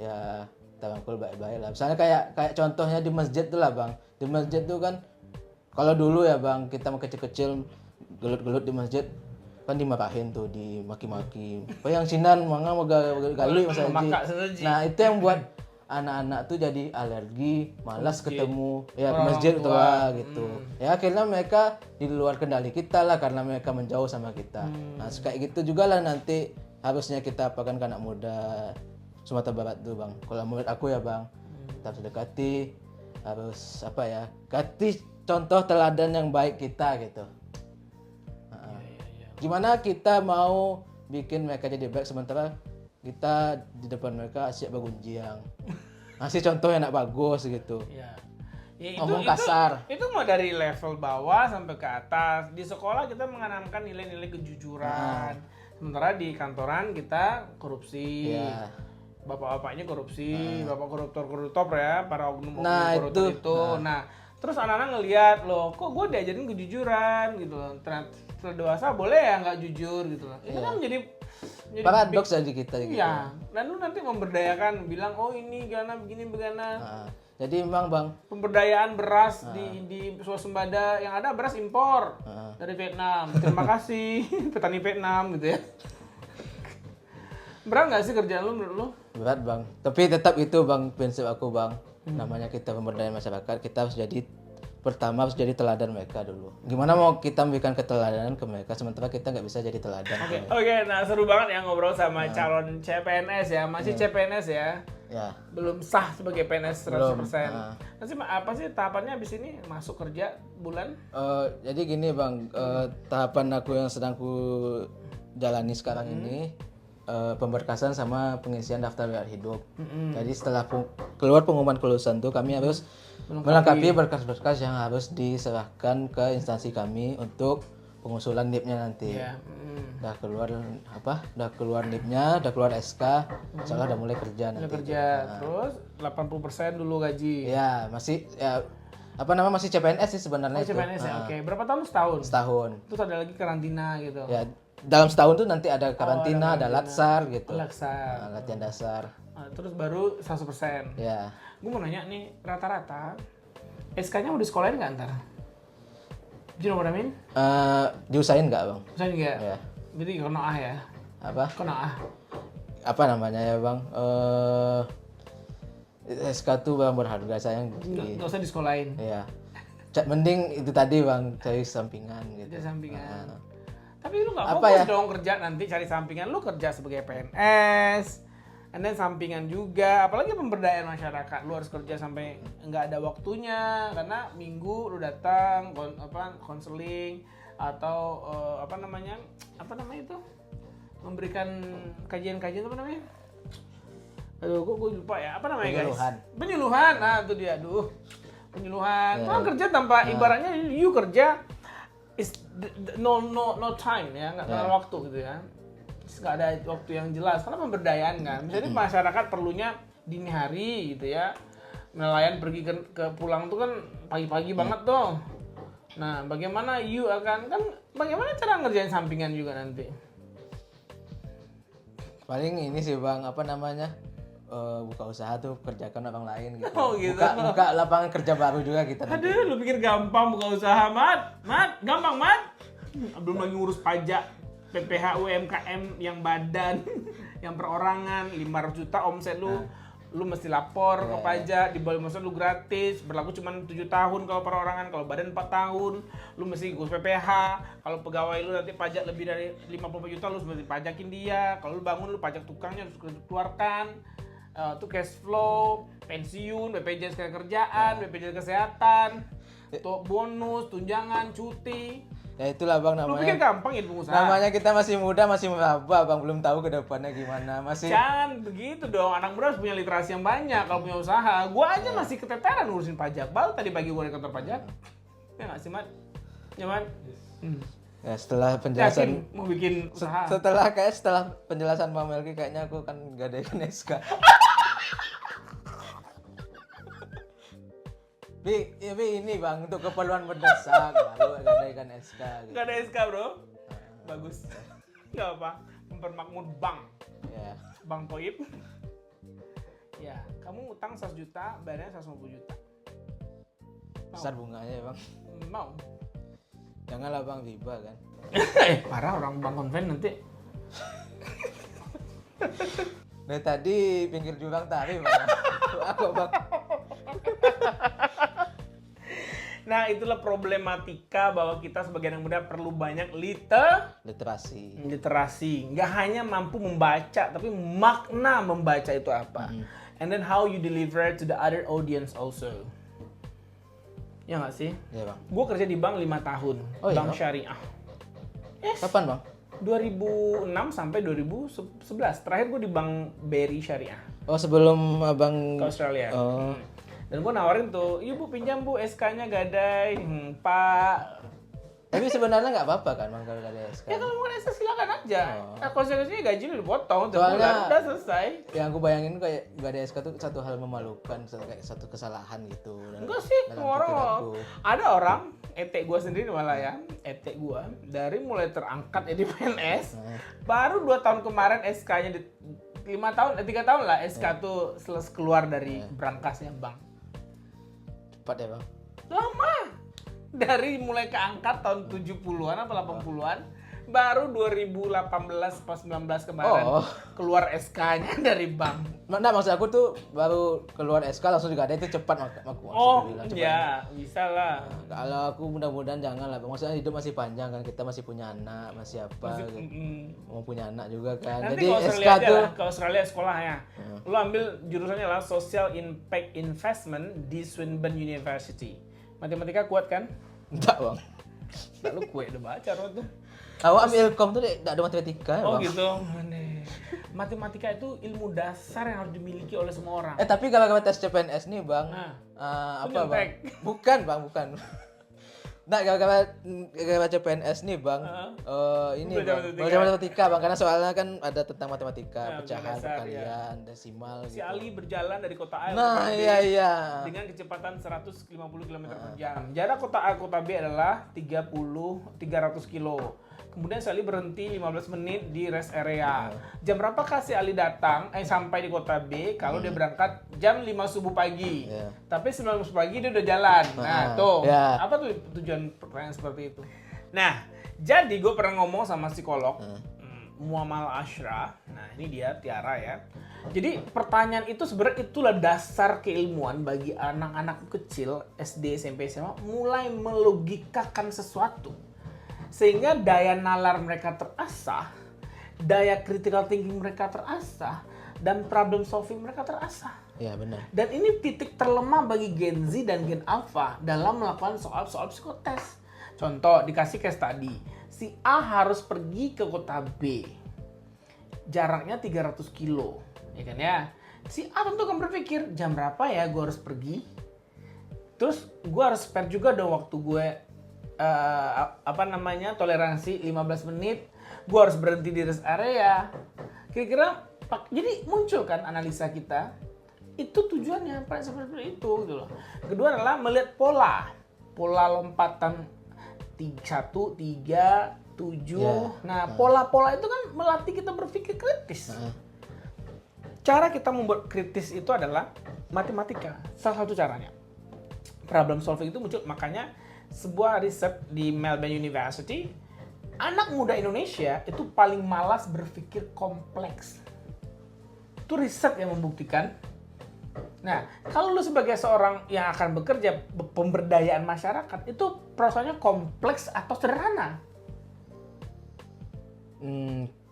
Speaker 1: ya kita rangkul baik-baik lah. Misalnya kayak contohnya di masjid tuh lah bang. Di masjid tuh kan, kalau dulu ya bang, kita mau kecil-kecil gelut-gelut di masjid kan dimarahin tuh, dimaki-maki. Yang sinan manga mau galui Mas Haji. Nah itu yang buat anak-anak tuh jadi alergi, malas ketemu ya ke masjid tua gitu. Ya akhirnya mereka di luar kendali kita lah karena mereka menjauh sama kita. Nah kayak gitu juga lah nanti harusnya kita apakan ke anak muda Sumatera Barat tuh bang. Kalau menurut aku ya bang, kita harus dekati, harus kasih contoh teladan yang baik kita gitu. Gimana kita mau bikin mereka jadi baik sementara kita di depan mereka asyik bergunjing, ngasih contoh yang bagus gitu.
Speaker 2: Ya,
Speaker 1: ngomong kasar.
Speaker 2: Itu mau dari level bawah sampai ke atas. Di sekolah kita menanamkan nilai-nilai kejujuran. Sementara di kantoran kita korupsi.
Speaker 1: Ya.
Speaker 2: Bapak-bapaknya korupsi, bapak koruptor ya, para oknum koruptor itu. Nah, terus anak-anak ngelihat loh, kok gue diajarin kejujuran gitu loh. Ternyata dewasa boleh ya nggak jujur gitu loh. Itu kan jadi
Speaker 1: paradoks aja kita gitu.
Speaker 2: Iya. Dan lu nanti memberdayakan, bilang oh ini begini begana.
Speaker 1: Jadi memang bang,
Speaker 2: pemberdayaan beras di swasembada, yang ada beras impor dari Vietnam. Terima kasih petani Vietnam gitu ya. Berat nggak sih kerjaan lu menurut lu?
Speaker 1: Berat bang. Tapi tetap itu bang prinsip aku bang. Namanya kita pemberdayaan masyarakat, kita harus pertama harus jadi teladan mereka dulu. Gimana mau kita memberikan keteladanan ke mereka sementara kita nggak bisa jadi teladan.
Speaker 2: Oke, nah seru banget ya ngobrol sama calon CPNS ya. Masih CPNS ya?
Speaker 1: Ya.
Speaker 2: Belum sah sebagai PNS 100%. Nanti apa sih tahapannya abis ini masuk kerja bulan?
Speaker 1: Jadi gini bang, tahapan aku yang sedang ku jalani sekarang ini pemberkasan sama pengisian daftar riwayat hidup. Jadi setelah keluar pengumuman kelulusan tuh kami harus melengkapi berkas-berkas yang harus diserahkan ke instansi kami untuk pengusulan NIP-nya nanti. Udah keluar NIP-nya, udah keluar SK, insyaallah udah mulai kerja nanti.
Speaker 2: Terus 80% dulu gaji.
Speaker 1: Ya, masih masih CPNS sih sebenarnya itu.
Speaker 2: CPNS ya, oke. Berapa tahun? Setahun. Terus ada lagi karantina gitu.
Speaker 1: Ya, dalam setahun tuh nanti ada karantina, ada latsar gitu.
Speaker 2: Latsar.
Speaker 1: Latihan dasar.
Speaker 2: Terus baru 100%.
Speaker 1: Ya.
Speaker 2: Gue mau nanya nih, rata-rata SK-nya mau disekolahin nggak ntar? Do you know what I mean?
Speaker 1: Diusahain nggak bang?
Speaker 2: Usahain nggak?
Speaker 1: Ya.
Speaker 2: Berarti konoah ya?
Speaker 1: Apa?
Speaker 2: Konoah.
Speaker 1: Apa namanya ya bang? SK tuh bang berharga sayang.
Speaker 2: Nggak usah disekolahin.
Speaker 1: Iya. Mending itu tadi bang, cari sampingan gitu.
Speaker 2: Cari sampingan. Tapi lu nggak
Speaker 1: Apa
Speaker 2: fokus
Speaker 1: ya?
Speaker 2: dong kerja nanti cari sampingan. Lu kerja sebagai PNS, and then sampingan juga. Apalagi pemberdayaan masyarakat. Lu harus kerja sampai nggak ada waktunya karena minggu lu datang konseling atau apa namanya itu memberikan kajian-kajian apa namanya? Aduh, gue lupa ya. Apa namanya guys? Penyuluhan. Nah itu dia. Aduh, penyuluhan. Orang kerja tanpa ibaratnya you kerja is no time ya, nggak ada waktu gitu ya. Nggak ada waktu yang jelas karena pemberdayaan kan. Misalnya masyarakat perlunya dini hari gitu ya. Nelayan pergi ke pulang tuh kan pagi-pagi banget tuh. Nah, bagaimana bagaimana cara ngerjain sampingan juga nanti?
Speaker 1: Paling ini sih Bang, apa namanya? Buka usaha tuh kerjakan orang lain gitu.
Speaker 2: Oh gitu.
Speaker 1: Buka lapangan kerja baru juga kita.
Speaker 2: Aduh, lu pikir gampang buka usaha, Mat? Gampang, Mat? Belum lagi ngurus pajak, PPh, UMKM yang badan, yang perorangan, 500 juta omset lu mesti lapor ke pajak, di bawah lu gratis, berlaku cuma 7 tahun kalau perorangan, kalau badan 4 tahun, lu mesti ngurus PPh, kalau pegawai lu nanti pajak lebih dari 50 juta, lu mesti pajakin dia, kalau lu bangun lu pajak tukangnya harus keluarkan, itu cash flow, pensiun, BPJS Ketenagakerjaan, BPJS Kesehatan, bonus, tunjangan, cuti.
Speaker 1: Ya itulah Bang
Speaker 2: Lu pikir
Speaker 1: namanya.
Speaker 2: gampang ya pengusaha?
Speaker 1: Namanya kita masih muda, masih meraba Bang, belum tahu ke depannya gimana. Masih
Speaker 2: Jangan begitu dong, anak muda harus punya literasi yang banyak kalau punya usaha. Gua aja masih keteteran ngurusin pajak, baru tadi pagi gua di kantor pajak. Ya nggak sih, Mat? Ya, Mat?
Speaker 1: ya setelah
Speaker 2: Yakin
Speaker 1: penjelasan
Speaker 2: mau bikin usaha?
Speaker 1: setelah penjelasan Bang Melki kayaknya aku kan gak ada SK. Tapi ini Bang untuk keperluan mendesak baru gadaikan SK gitu.
Speaker 2: Nggak ada SK, bro. Bagus. Nggak apa, mempermakmur bank.
Speaker 1: Ya.
Speaker 2: Bang Toib. Ya, kamu utang 100 juta, bayarnya 150 juta.
Speaker 1: Besar bunganya ya Bang.
Speaker 2: Mau?
Speaker 1: Janganlah Bang riba kan.
Speaker 2: Parah orang bank konven nanti.
Speaker 1: Dari tadi pinggir jurang tari Bang. Aku Bang.
Speaker 2: Nah, itulah problematika bahwa kita sebagai anak muda perlu banyak
Speaker 1: Literasi.
Speaker 2: Nggak hanya mampu membaca, tapi makna membaca itu apa. And then how you deliver it to the other audience also. Ya nggak sih?
Speaker 1: Iya Bang.
Speaker 2: Gue kerja di bank 5 tahun,
Speaker 1: Oh, iya,
Speaker 2: bank
Speaker 1: Bang?
Speaker 2: syariah. Yes.
Speaker 1: Kapan Bang?
Speaker 2: 2006 sampai 2011. Terakhir gue di bank BRI Syariah
Speaker 1: Oh sebelum Abang
Speaker 2: ke Australia.
Speaker 1: Oh.
Speaker 2: Dan gue nawarin tuh, iya Bu pinjam Bu SK-nya gadai, Pak.
Speaker 1: Tapi sebenarnya nggak apa-apa kan Bang kalau ada SK.
Speaker 2: Ya kalau mau SK silakan aja. Nah, konsekuensinya gaji lu dipotong,
Speaker 1: Soalnya-
Speaker 2: udah selesai.
Speaker 1: Yang aku bayangin kayak gak ada SK tuh satu hal memalukan, kayak satu kesalahan gitu.
Speaker 2: Enggak sih,
Speaker 1: dalam
Speaker 2: semua orang.
Speaker 1: pikiranku.
Speaker 2: Ada orang, etek gue sendiri malah ya, etek gue dari mulai terangkat jadi PNS, baru 2 tahun kemarin SK-nya 3 tahun lah SK tuh keluar dari berangkasnya bank.
Speaker 1: Cepat ya Bang.
Speaker 2: Lama. Dari mulai keangkat tahun 70-an atau 80-an, baru 2018 pas 19 kemarin
Speaker 1: Oh.
Speaker 2: keluar SK-nya dari bank.
Speaker 1: Nah maksud aku tuh baru keluar SK langsung juga ada itu cepat maksudku bilang, cepat.
Speaker 2: Ya, bisa lah.
Speaker 1: Kalau aku mudah-mudahan jangan lah Bang. Maksudnya hidup masih panjang kan, kita masih punya anak, masih apa gitu. Mau punya anak juga kan.
Speaker 2: Nanti
Speaker 1: Jadi
Speaker 2: ke
Speaker 1: SK
Speaker 2: Australia aja
Speaker 1: tuh
Speaker 2: lah, ke Australia sekolahnya. Lu ambil jurusannya lah Social Impact Investment di Swinburne University. Matematika kuat kan?
Speaker 1: enggak Bang.
Speaker 2: Nggak, lu kue udah baca Rod tuh.
Speaker 1: Aku ambil ilkom tuh enggak ada matematika ya,
Speaker 2: Oh
Speaker 1: Bang.
Speaker 2: gitu. Aneh. Matematika itu ilmu dasar yang harus dimiliki oleh semua orang.
Speaker 1: Tapi kalau tes CPNS nih Bang,
Speaker 2: Nah,
Speaker 1: apa
Speaker 2: lu
Speaker 1: Bang?
Speaker 2: nyontek.
Speaker 1: Bukan Bang, bukan. Nah, kalau CPNS nih Bang, ini
Speaker 2: Belajar
Speaker 1: Bang,
Speaker 2: matematika.
Speaker 1: belajar matematika Bang, karena soalnya kan ada tentang matematika,
Speaker 2: Ya,
Speaker 1: pecahan,
Speaker 2: dasar,
Speaker 1: perkalian, desimal
Speaker 2: Si
Speaker 1: gitu.
Speaker 2: Ali berjalan dari kota A ke
Speaker 1: Nah,
Speaker 2: kota B
Speaker 1: iya.
Speaker 2: dengan kecepatan 150 km per jam. Jarak kota A ke kota B adalah 300 kilo. Kemudian si Ali berhenti 15 menit di rest area. Jam berapakah si Ali datang sampai di kota B kalau dia berangkat jam 5 subuh pagi.
Speaker 1: Iya.
Speaker 2: Tapi 9 subuh pagi dia udah jalan. Nah, tuh.
Speaker 1: ya.
Speaker 2: Apa tuh tujuan pertanyaan seperti itu? Nah, jadi gue pernah ngomong sama psikolog Muamal Ashraf. Nah, ini dia Tiara ya. Jadi pertanyaan itu sebenarnya itulah dasar keilmuan bagi anak-anak kecil SD, SMP, SMA mulai melogikakan sesuatu. Sehingga daya nalar mereka terasah, daya critical thinking mereka terasah, dan problem solving mereka terasah.
Speaker 1: Ya benar.
Speaker 2: Dan ini titik terlemah bagi Gen Z dan Gen Alpha dalam melakukan soal-soal psikotes. Contoh, dikasih case tadi, si A harus pergi ke kota B. Jaraknya 300 kilo, ya kan ya? Si A tentu akan berpikir, jam berapa ya gue harus pergi? Terus gue harus spare juga dong waktu gue, toleransi 15 menit. Gue harus berhenti di rest area. Kira-kira, jadi muncul kan analisa kita, itu tujuannya seperti itu gitu loh. Kedua adalah melihat pola lompatan 1, 3, 7. Nah, pola-pola itu kan melatih kita berpikir kritis. Cara kita membuat kritis itu adalah matematika. Salah satu caranya. Problem solving itu muncul, makanya sebuah riset di Melbourne University, anak muda Indonesia itu paling malas berpikir kompleks. Itu riset yang membuktikan. Nah, kalau lu sebagai seorang yang akan bekerja pemberdayaan masyarakat, itu prosesnya kompleks atau sederhana?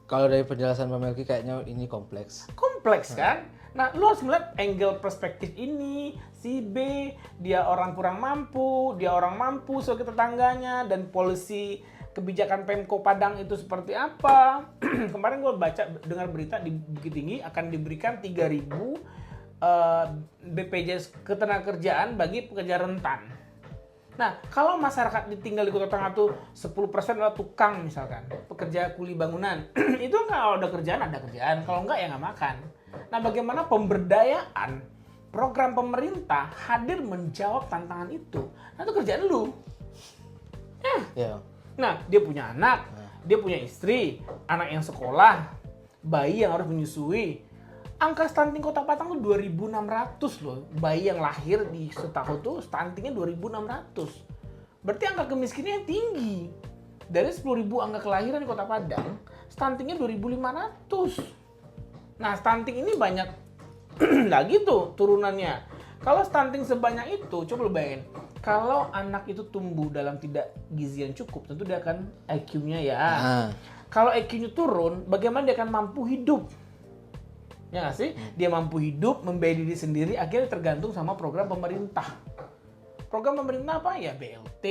Speaker 1: Kalau dari penjelasan Pak Melki kayaknya ini kompleks.
Speaker 2: Kompleks kan? Nah, lu harus melihat angle perspektif ini, si B, dia orang kurang mampu, dia orang mampu sebagai tetangganya, dan polisi kebijakan Pemko Padang itu seperti apa. Kemarin gue dengar berita di Bukit Tinggi akan diberikan 3.000 BPJS ketenagakerjaan bagi pekerja rentan. Nah, kalau masyarakat ditinggal di Kota Tengah tuh 10% adalah tukang misalkan, pekerja kuli bangunan. Itu kalau ada kerjaan, kalau enggak ya nggak makan. Nah, bagaimana pemberdayaan program pemerintah hadir menjawab tantangan itu? Nah, itu kerjaan lu. Nah, dia punya anak, dia punya istri, anak yang sekolah, bayi yang harus menyusui. Angka stunting Kota Patang tuh 2.600 loh. Bayi yang lahir di setahun tuh stuntingnya 2.600. Berarti angka kemiskinannya tinggi. Dari 10.000 angka kelahiran di Kota Padang, stuntingnya 2.500. Nah, stunting ini banyak lagi tuh turunannya. Kalau stunting sebanyak itu, coba lu bayangin. Kalau anak itu tumbuh dalam tidak gizi yang cukup, tentu dia akan IQ-nya ya. Kalau IQ-nya turun, bagaimana dia akan mampu hidup? Ya nggak sih? Dia mampu hidup, membiayai diri sendiri, akhirnya tergantung sama program pemerintah. Program pemerintah apa? Ya BLT,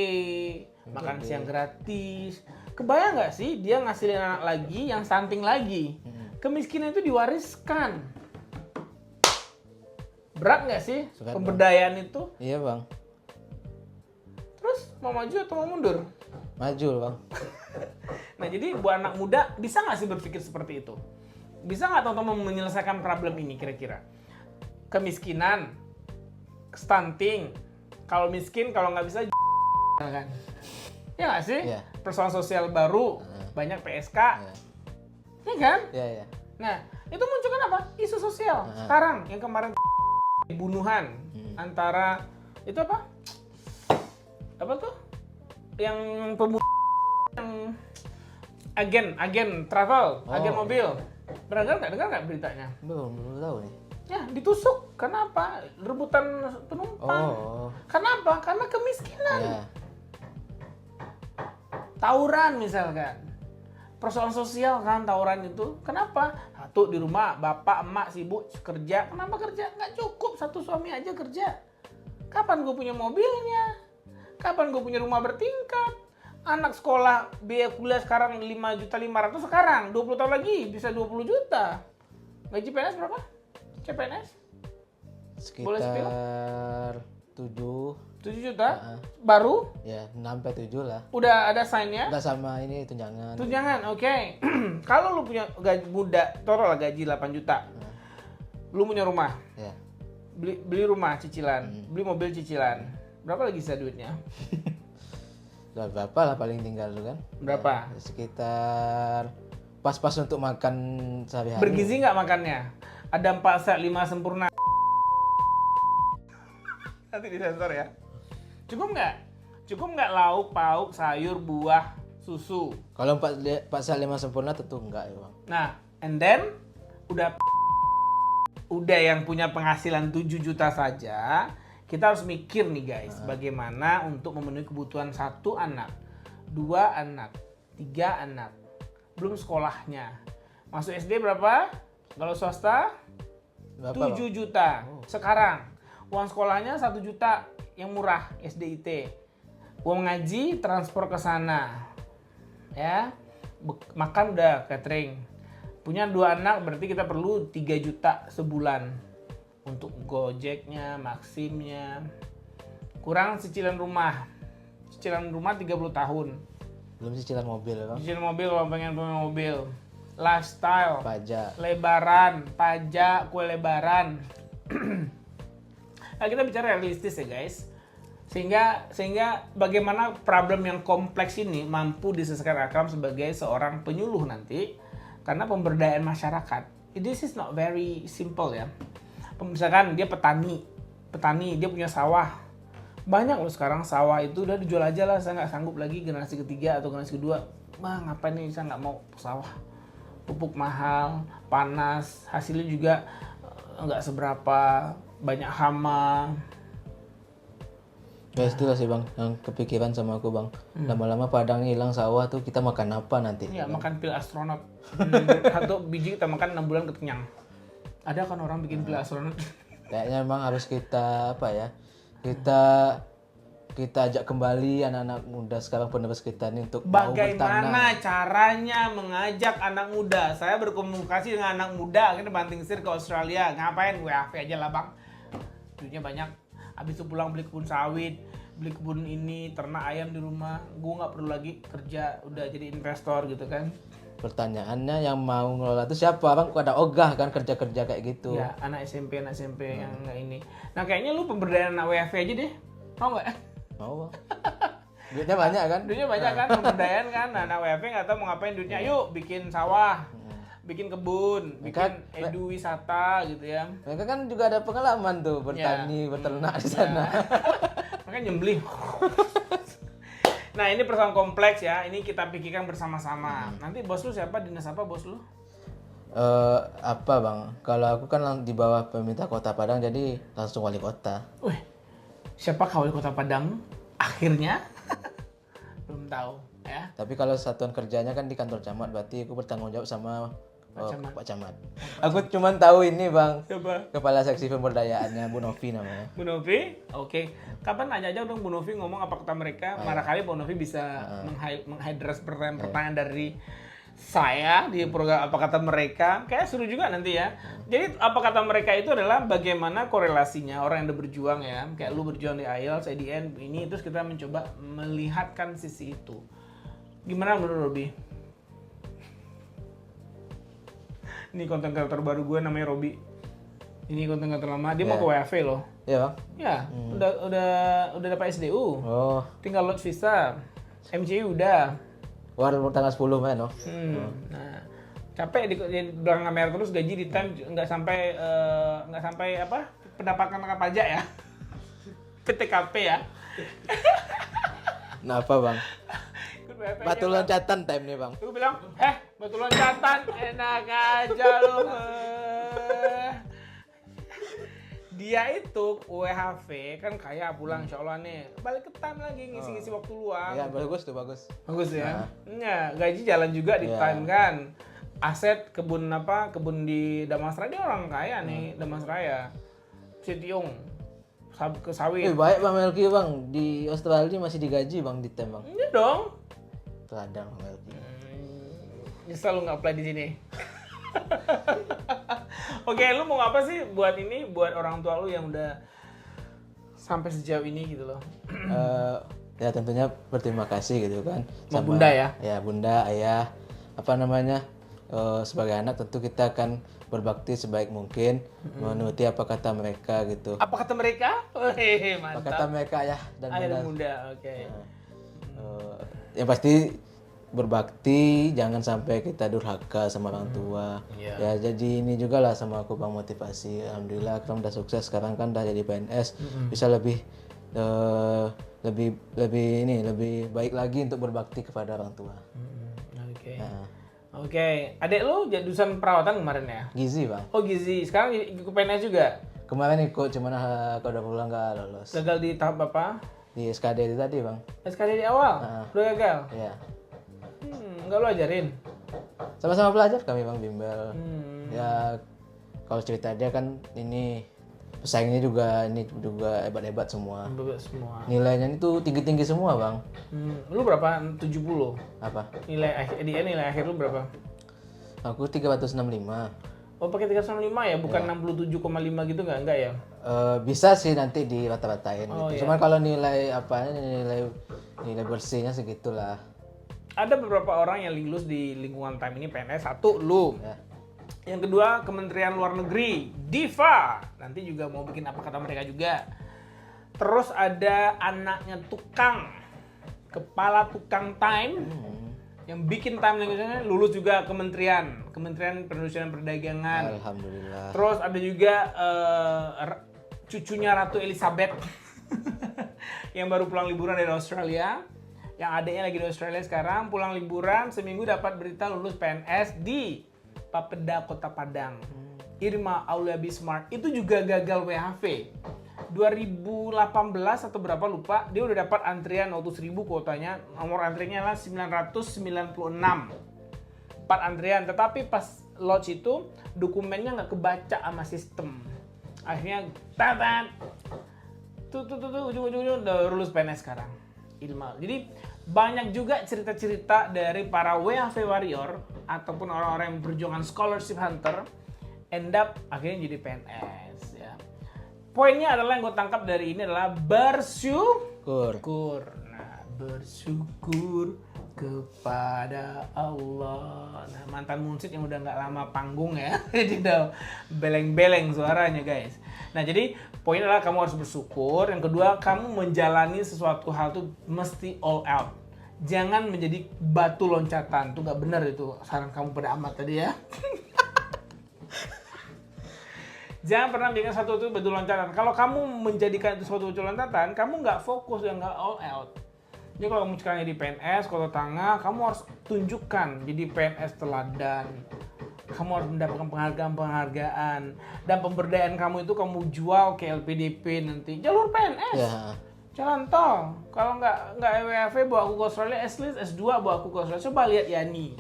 Speaker 2: makan siang gratis. Kebayang nggak sih dia ngasilin anak lagi yang stunting lagi? Kemiskinan itu diwariskan. Berat nggak sih pemberdayaan itu?
Speaker 1: Iya bang.
Speaker 2: Terus mau maju atau mau mundur?
Speaker 1: Maju bang.
Speaker 2: Nah, jadi buat anak muda bisa nggak sih berpikir seperti itu? Bisa nggak teman-teman menyelesaikan problem ini kira-kira? Kemiskinan, stunting, kalau miskin, kalau nggak bisa kan? Ya nggak sih?
Speaker 1: Yeah.
Speaker 2: Persoalan sosial baru, banyak PSK, ya kan?
Speaker 1: Iya.
Speaker 2: Nah, itu muncul kan apa? Isu sosial. Sekarang yang kemarin pembunuhan antara itu apa? Apa tuh? Yang pembunuh yang agen travel, agen mobil. Dengar nggak beritanya?
Speaker 1: Belum tahu nih.
Speaker 2: Ya, ditusuk. Kenapa? Rebutan penumpang. Kenapa? Karena kemiskinan.
Speaker 1: Yeah.
Speaker 2: Tawuran misalkan. Persoalan sosial kan tawuran itu. Kenapa? Satu di rumah, bapak, emak, sibuk kerja. Kenapa kerja? Nggak cukup, satu suami aja kerja. Kapan gue punya mobilnya? Kapan gue punya rumah bertingkat? Anak sekolah biaya kuliah sekarang 5.500.000 sekarang, 20 tahun lagi bisa 20 juta. Gaji PNS berapa? CPNS?
Speaker 1: Sekitar 7
Speaker 2: juta? Baru?
Speaker 1: Ya, 6-7 lah.
Speaker 2: Udah ada sign-nya?
Speaker 1: Udah sama ini tunjangan.
Speaker 2: Tunjangan, oke. Kalau lu punya gaji muda, taruhlah gaji 8 juta. Lu punya rumah.
Speaker 1: Ya.
Speaker 2: Beli rumah cicilan, beli mobil cicilan. Berapa lagi sisa duitnya?
Speaker 1: Udah berapa lah paling tinggal lu kan?
Speaker 2: Berapa?
Speaker 1: Ya, sekitar pas-pas untuk makan sehari-hari.
Speaker 2: Bergizi nggak makannya? Ada 4 set 5 sempurna. Nanti disensor ya. Cukup nggak? Cukup nggak lauk, pauk, sayur, buah, susu?
Speaker 1: Kalau 4 set 5 sempurna tentu enggak ya bang.
Speaker 2: Nah, and then udah yang punya penghasilan 7 juta saja, kita harus mikir nih guys, bagaimana untuk memenuhi kebutuhan satu anak. 2 anak, 3 anak. Belum sekolahnya. Masuk SD berapa? Kalau swasta?
Speaker 1: Berapa,
Speaker 2: 7 juta. Sekarang uang sekolahnya 1 juta yang murah SDIT. Uang ngaji, transport ke sana. Ya. Makan udah catering. Punya 2 anak berarti kita perlu 3 juta sebulan untuk Gojeknya, Maximnya. Kurang cicilan rumah. Cicilan rumah 30 tahun.
Speaker 1: Belum cicilan mobil Bang.
Speaker 2: Cicilan mobil kalau pengen punya mobil. Lifestyle.
Speaker 1: Pajak.
Speaker 2: Lebaran, pajak, kue lebaran. Nah, kita bicara realistis ya guys. Sehingga bagaimana problem yang kompleks ini mampu diselesaikan Akram sebagai seorang penyuluh nanti. Karena pemberdayaan masyarakat. This is not very simple ya. Misalkan dia petani, dia punya sawah. Banyak loh sekarang sawah itu udah dijual aja lah, saya nggak sanggup lagi generasi ketiga atau generasi kedua. Bang, ngapain nih, saya nggak mau sawah. Pupuk mahal, panas, hasilnya juga nggak seberapa, banyak hama.
Speaker 1: Ya itulah sih Bang, yang kepikiran sama aku Bang. Lama-lama padang hilang sawah tuh kita makan apa nanti?
Speaker 2: Ya, makan pil astronot. Satu biji kita makan 6 bulan kenyang. Ada kan orang bikin pil astronot?
Speaker 1: Kayaknya emang harus kita apa ya? Kita ajak kembali anak-anak muda sekarang penerus kita ini untuk mau bertanam.
Speaker 2: Bagaimana caranya mengajak anak muda? Saya berkomunikasi dengan anak muda, kita banting setir ke Australia. Ngapain? WAV aja lah Bang. Duitnya banyak. Habis itu pulang beli kebun sawit, beli kebun ini, ternak ayam di rumah. Gue nggak perlu lagi kerja, udah jadi investor gitu kan.
Speaker 1: Pertanyaannya yang mau ngelola itu siapa Bang? Kok ada ogah kan kerja-kerja kayak gitu.
Speaker 2: Ya, anak SMP yang nggak ini. Nah kayaknya lu pemberdayaan anak WAV aja deh. Mau nggak?
Speaker 1: Mau Bang. Duitnya banyak kan?
Speaker 2: Duitnya banyak kan, pemberdayaan kan. Nah, anak WAV nggak tahu mau ngapain duitnya. Yuk bikin sawah, bikin kebun, bikin edu wisata gitu ya.
Speaker 1: Mereka kan juga ada pengalaman tuh bertani, beternak di sana.
Speaker 2: Makanya nyembelih. Nah ini persoalan kompleks ya, ini kita pikirkan bersama-sama. Nanti bos lu siapa, dinas apa bos lu?
Speaker 1: Apa Bang? Kalau aku kan di bawah pemerintah Kota Padang jadi langsung wali kota.
Speaker 2: Wih, siapa wali kota Padang? Akhirnya belum tahu ya.
Speaker 1: Tapi kalau satuan kerjanya kan di kantor camat, berarti aku bertanggung jawab sama Pak Camat. Aku cuma tahu ini Bang.
Speaker 2: Siapa?
Speaker 1: Kepala seksi pemberdayaannya Bu Novi namanya.
Speaker 2: Bu Novi? Oke. Kapan nanya aja dong Bu Novi ngomong apa kata mereka. Barangkali Bu Novi bisa menghadras pertanyaan dari saya di program apa kata mereka. Kayak seru juga nanti ya. Jadi apa kata mereka itu adalah bagaimana korelasinya orang yang udah berjuang ya. Kayak lu berjuang di IELTS, IDN, ini terus kita mencoba melihatkan sisi itu. Gimana menurut Robi? Ini konten kreator baru gue namanya Robi. Ini konten kreator lama. Dia mau ke WAV loh.
Speaker 1: Iya Bang.
Speaker 2: Ya, udah dapat SDU.
Speaker 1: Oh.
Speaker 2: Tinggal lodge visa. MCU udah.
Speaker 1: Baru tanggal 10 main loh.
Speaker 2: Nah, capek di belakang kamera terus gaji di time nggak sampai apa? Pendapatan pajak ya. PTKP ya.
Speaker 1: Nah apa Bang? Batu loncatan time nih Bang.
Speaker 2: Gue bilang, batu loncatan, enak aja lu. Dia itu WHV kan kaya pulang insya Allah nih. Balik ke time lagi ngisi-ngisi waktu luang.
Speaker 1: Ya bagus tuh bagus.
Speaker 2: Bagus ya. Ya, gaji jalan juga di time kan. Aset kebun di Damansraya, dia orang kaya nih, Damansraya. Sitiung. Ke sawit.
Speaker 1: Baik Bang Melki Bang, di Australia masih digaji Bang di time Bang.
Speaker 2: Iya dong.
Speaker 1: Teladang Bang Melki.
Speaker 2: Nyesel lu nggak apply di sini. Oke, lu mau apa sih buat orang tua lu yang udah sampai sejauh ini gitu loh?
Speaker 1: Ya tentunya berterima kasih gitu kan.
Speaker 2: Sama bunda ya?
Speaker 1: Ya bunda, ayah, apa namanya, sebagai anak tentu kita akan berbakti sebaik mungkin, menuruti apa kata mereka gitu.
Speaker 2: Apa kata mereka? Mantap.
Speaker 1: Apa kata mereka ayah dan
Speaker 2: Ayah
Speaker 1: bunda.
Speaker 2: bunda, oke.
Speaker 1: Yang pasti berbakti, jangan sampai kita durhaka sama orang tua. Ya jadi ini juga lah sama aku Bang motivasi. Alhamdulillah Akram udah sukses sekarang kan udah jadi PNS, bisa lebih baik lagi untuk berbakti kepada orang tua.
Speaker 2: Oke. Oke, adek lu jurusan perawatan kemarin ya?
Speaker 1: Gizi Bang.
Speaker 2: Oh gizi, sekarang ikut PNS juga?
Speaker 1: Kemarin ikut cuman kalau udah pulang nggak lolos.
Speaker 2: Gagal di tahap apa?
Speaker 1: Di SKD itu tadi bang.
Speaker 2: SKD di awal? Udah gagal?
Speaker 1: Iya.
Speaker 2: Nggak lo ajarin?
Speaker 1: Sama-sama belajar kami bang bimbel. Ya kalau cerita dia kan ini pesaingnya juga hebat-hebat semua.
Speaker 2: Bebas semua.
Speaker 1: Nilainya itu tinggi-tinggi semua bang.
Speaker 2: Lu berapa? 70?
Speaker 1: Apa?
Speaker 2: Nilai akhir lu berapa?
Speaker 1: Aku 365.
Speaker 2: Oh pakai 365 ya? Bukan 67,5 gitu nggak ya?
Speaker 1: Bisa sih nanti di rata-ratain gitu.
Speaker 2: Iya.
Speaker 1: Cuman kalau nilai nilai bersihnya segitulah.
Speaker 2: Ada beberapa orang yang lulus di lingkungan time ini PNS. Satu, lu.
Speaker 1: Ya.
Speaker 2: Yang kedua, Kementerian Luar Negeri, Diva. Nanti juga mau bikin apa kata mereka juga. Terus ada anaknya tukang, kepala tukang time, yang bikin time language-nya lulus juga Kementerian Perindustrian dan Perdagangan.
Speaker 1: Alhamdulillah.
Speaker 2: Terus ada juga cucunya Ratu Elizabeth yang baru pulang liburan dari Australia. Yang adiknya lagi di Australia sekarang, pulang liburan, seminggu dapat berita lulus PNS di Papeda Kota Padang. Irma Aulia Bismarck itu juga gagal WHV. 2018 atau berapa lupa, dia udah dapat antrian waktu 1000 kuotanya, nomor antriannya adalah 996. 4 antrian, tetapi pas lodge itu dokumennya nggak kebaca sama sistem. Akhirnya ujung-ujung udah lulus PNS sekarang. Ilma. Jadi banyak juga cerita-cerita dari para WHV warrior ataupun orang-orang yang berjuangan scholarship hunter end up akhirnya jadi PNS ya. Poinnya adalah yang gue tangkap dari ini adalah bersyukur. Nah, bersyukur kepada Allah. Nah, mantan musik yang udah nggak lama panggung ya, jadi udah beleng-beleng suaranya guys. Nah, jadi poinnya adalah kamu harus bersyukur. Yang kedua, kamu menjalani sesuatu hal tuh mesti all out. Jangan menjadi batu loncatan. Tuh nggak benar itu saran kamu pada Ahmad tadi ya. Jangan pernah menjadikan satu itu batu loncatan. Kalau kamu menjadikan itu suatu batu loncatan, kamu nggak fokus dan nggak all out. Jadi kalau kamu sekarang jadi PNS Kota Tangga, kamu harus tunjukkan jadi PNS teladan. Kamu harus mendapatkan penghargaan dan pemberdayaan kamu itu kamu jual ke LPDP nanti. Jalur PNS.
Speaker 1: Ya.
Speaker 2: Jalan tol. Kalau nggak WHV bawa aku ke Australia, at least S2 bawa aku ke Australia. Coba lihat Yani.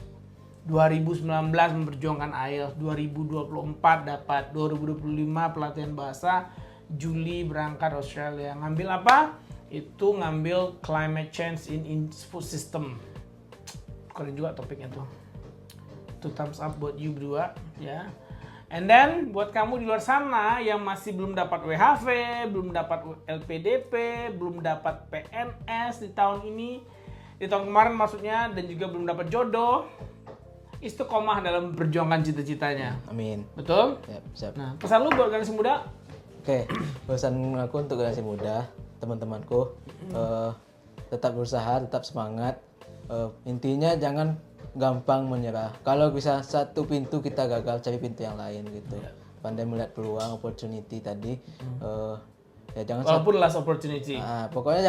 Speaker 2: 2019 memperjuangkan IELTS, 2024 dapat, 2025 pelatihan bahasa, Juli berangkat Australia. Ngambil apa? Itu ngambil climate change in food system. Keren juga topiknya tuh. 2 thumbs up buat you berdua ya. And then buat kamu di luar sana yang masih belum dapat WHV, belum dapat LPDP, belum dapat PNS di tahun ini, di tahun kemarin maksudnya, dan juga belum dapat jodoh, istiqomah dalam perjuangan cita-citanya.
Speaker 1: Amin.
Speaker 2: Betul?
Speaker 1: Yap, siap.
Speaker 2: Nah, pesan lu buat generasi muda?
Speaker 1: Oke, pesan aku untuk generasi muda, teman-temanku, tetap berusaha, tetap semangat. Intinya jangan gampang menyerah. Kalau bisa satu pintu kita gagal, cari pintu yang lain gitu. Pandai melihat peluang, opportunity tadi. Ya jangan
Speaker 2: Walaupun last opportunity.
Speaker 1: pokoknya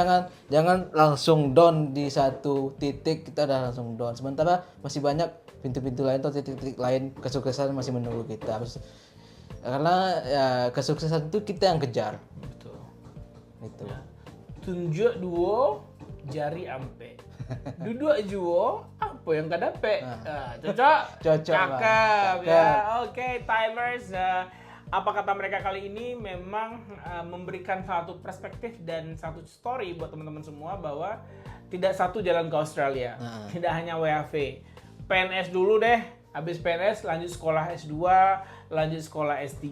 Speaker 1: jangan langsung down di satu titik, kita udah langsung down. Sementara masih banyak pintu-pintu lain atau titik-titik lain kesuksesan masih menunggu kita. Karena ya kesuksesan itu kita yang kejar.
Speaker 2: Betul.
Speaker 1: Gitu.
Speaker 2: Tunjuk duo, jari ampe. Duduk juo, apa yang kadape? Cocok?
Speaker 1: Cocok,
Speaker 2: Cakep
Speaker 1: Bang.
Speaker 2: ya. Oke, timers. Apa kata mereka kali ini memang memberikan satu perspektif dan satu story buat teman-teman semua bahwa tidak satu jalan ke Australia. Tidak hanya WHV. PNS dulu deh. Habis PNS lanjut sekolah S2, lanjut sekolah S3.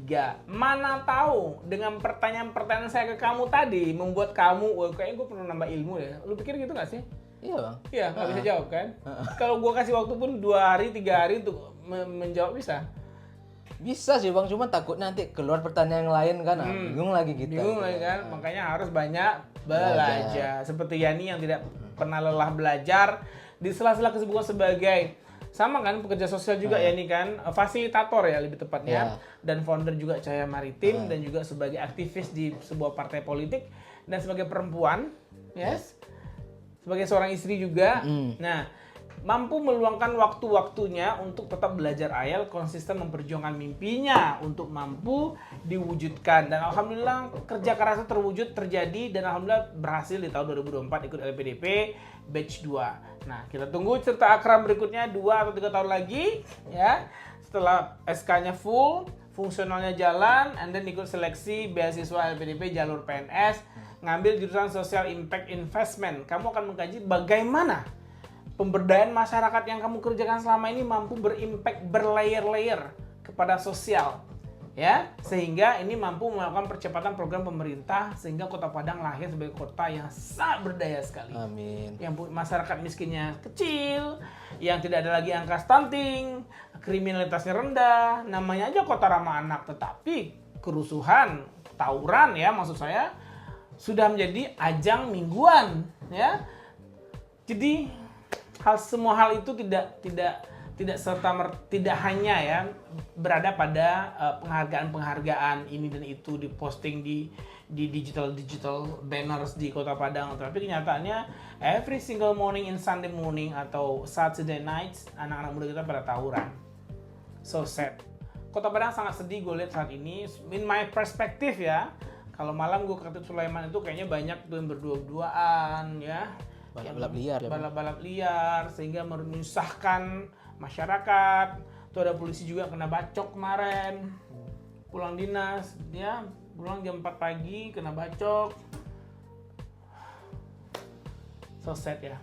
Speaker 2: Mana tahu dengan pertanyaan-pertanyaan saya ke kamu tadi membuat kamu, kayaknya gue perlu nambah ilmu ya. Lu pikir gitu gak sih?
Speaker 1: Iya bang.
Speaker 2: Iya, nggak bisa jawab kan? Kalau gue kasih waktu pun 2 hari, 3 hari untuk menjawab bisa?
Speaker 1: Bisa sih bang, cuma takut nanti keluar pertanyaan yang lain kan, bingung lagi kita.
Speaker 2: Bingung lagi kan? Makanya harus banyak belajar. Seperti Yani yang tidak pernah lelah belajar di sela-sela kesibukan sebagai sama kan pekerja sosial juga Yani kan, fasilitator ya lebih tepatnya, dan founder juga Cahaya Maritim, dan juga sebagai aktivis di sebuah partai politik, dan sebagai perempuan, sebagai seorang istri juga. Nah, mampu meluangkan waktu-waktunya untuk tetap belajar IELTS, konsisten memperjuangkan mimpinya untuk mampu diwujudkan. Dan alhamdulillah kerja kerasnya terjadi dan alhamdulillah berhasil di tahun 2024 ikut LPDP batch 2. Nah, kita tunggu cerita Akram berikutnya 2 atau 3 tahun lagi ya. Setelah SK-nya full, fungsionalnya jalan, and then ikut seleksi beasiswa LPDP jalur PNS, ngambil jurusan Social Impact Investment. Kamu akan mengkaji bagaimana pemberdayaan masyarakat yang kamu kerjakan selama ini mampu berimpact berlayer-layer kepada sosial, ya, sehingga ini mampu melakukan percepatan program pemerintah sehingga Kota Padang lahir sebagai kota yang sangat berdaya sekali.
Speaker 1: Amin.
Speaker 2: Yang masyarakat miskinnya kecil, yang tidak ada lagi angka stunting, kriminalitasnya rendah, namanya aja kota ramah anak, tetapi kerusuhan, tawuran ya maksud saya sudah menjadi ajang mingguan, ya. Jadi semua hal itu tidak hanya ya berada pada penghargaan ini dan itu diposting di digital banners di Kota Padang, tapi kenyataannya every single morning in Sunday morning atau Saturday nights anak-anak muda kita pada tawuran. So sad. Kota Padang sangat sedih gue lihat saat ini. In my perspective ya, kalau malam gue ke Ketut Sulaiman itu kayaknya banyak tuh yang berdua-duaan ya. Balap-balap liar sehingga menyusahkan masyarakat. Tuh ada polisi juga kena bacok kemarin. Pulang dinas, ya, pulang jam 4 pagi kena bacok. So sad ya.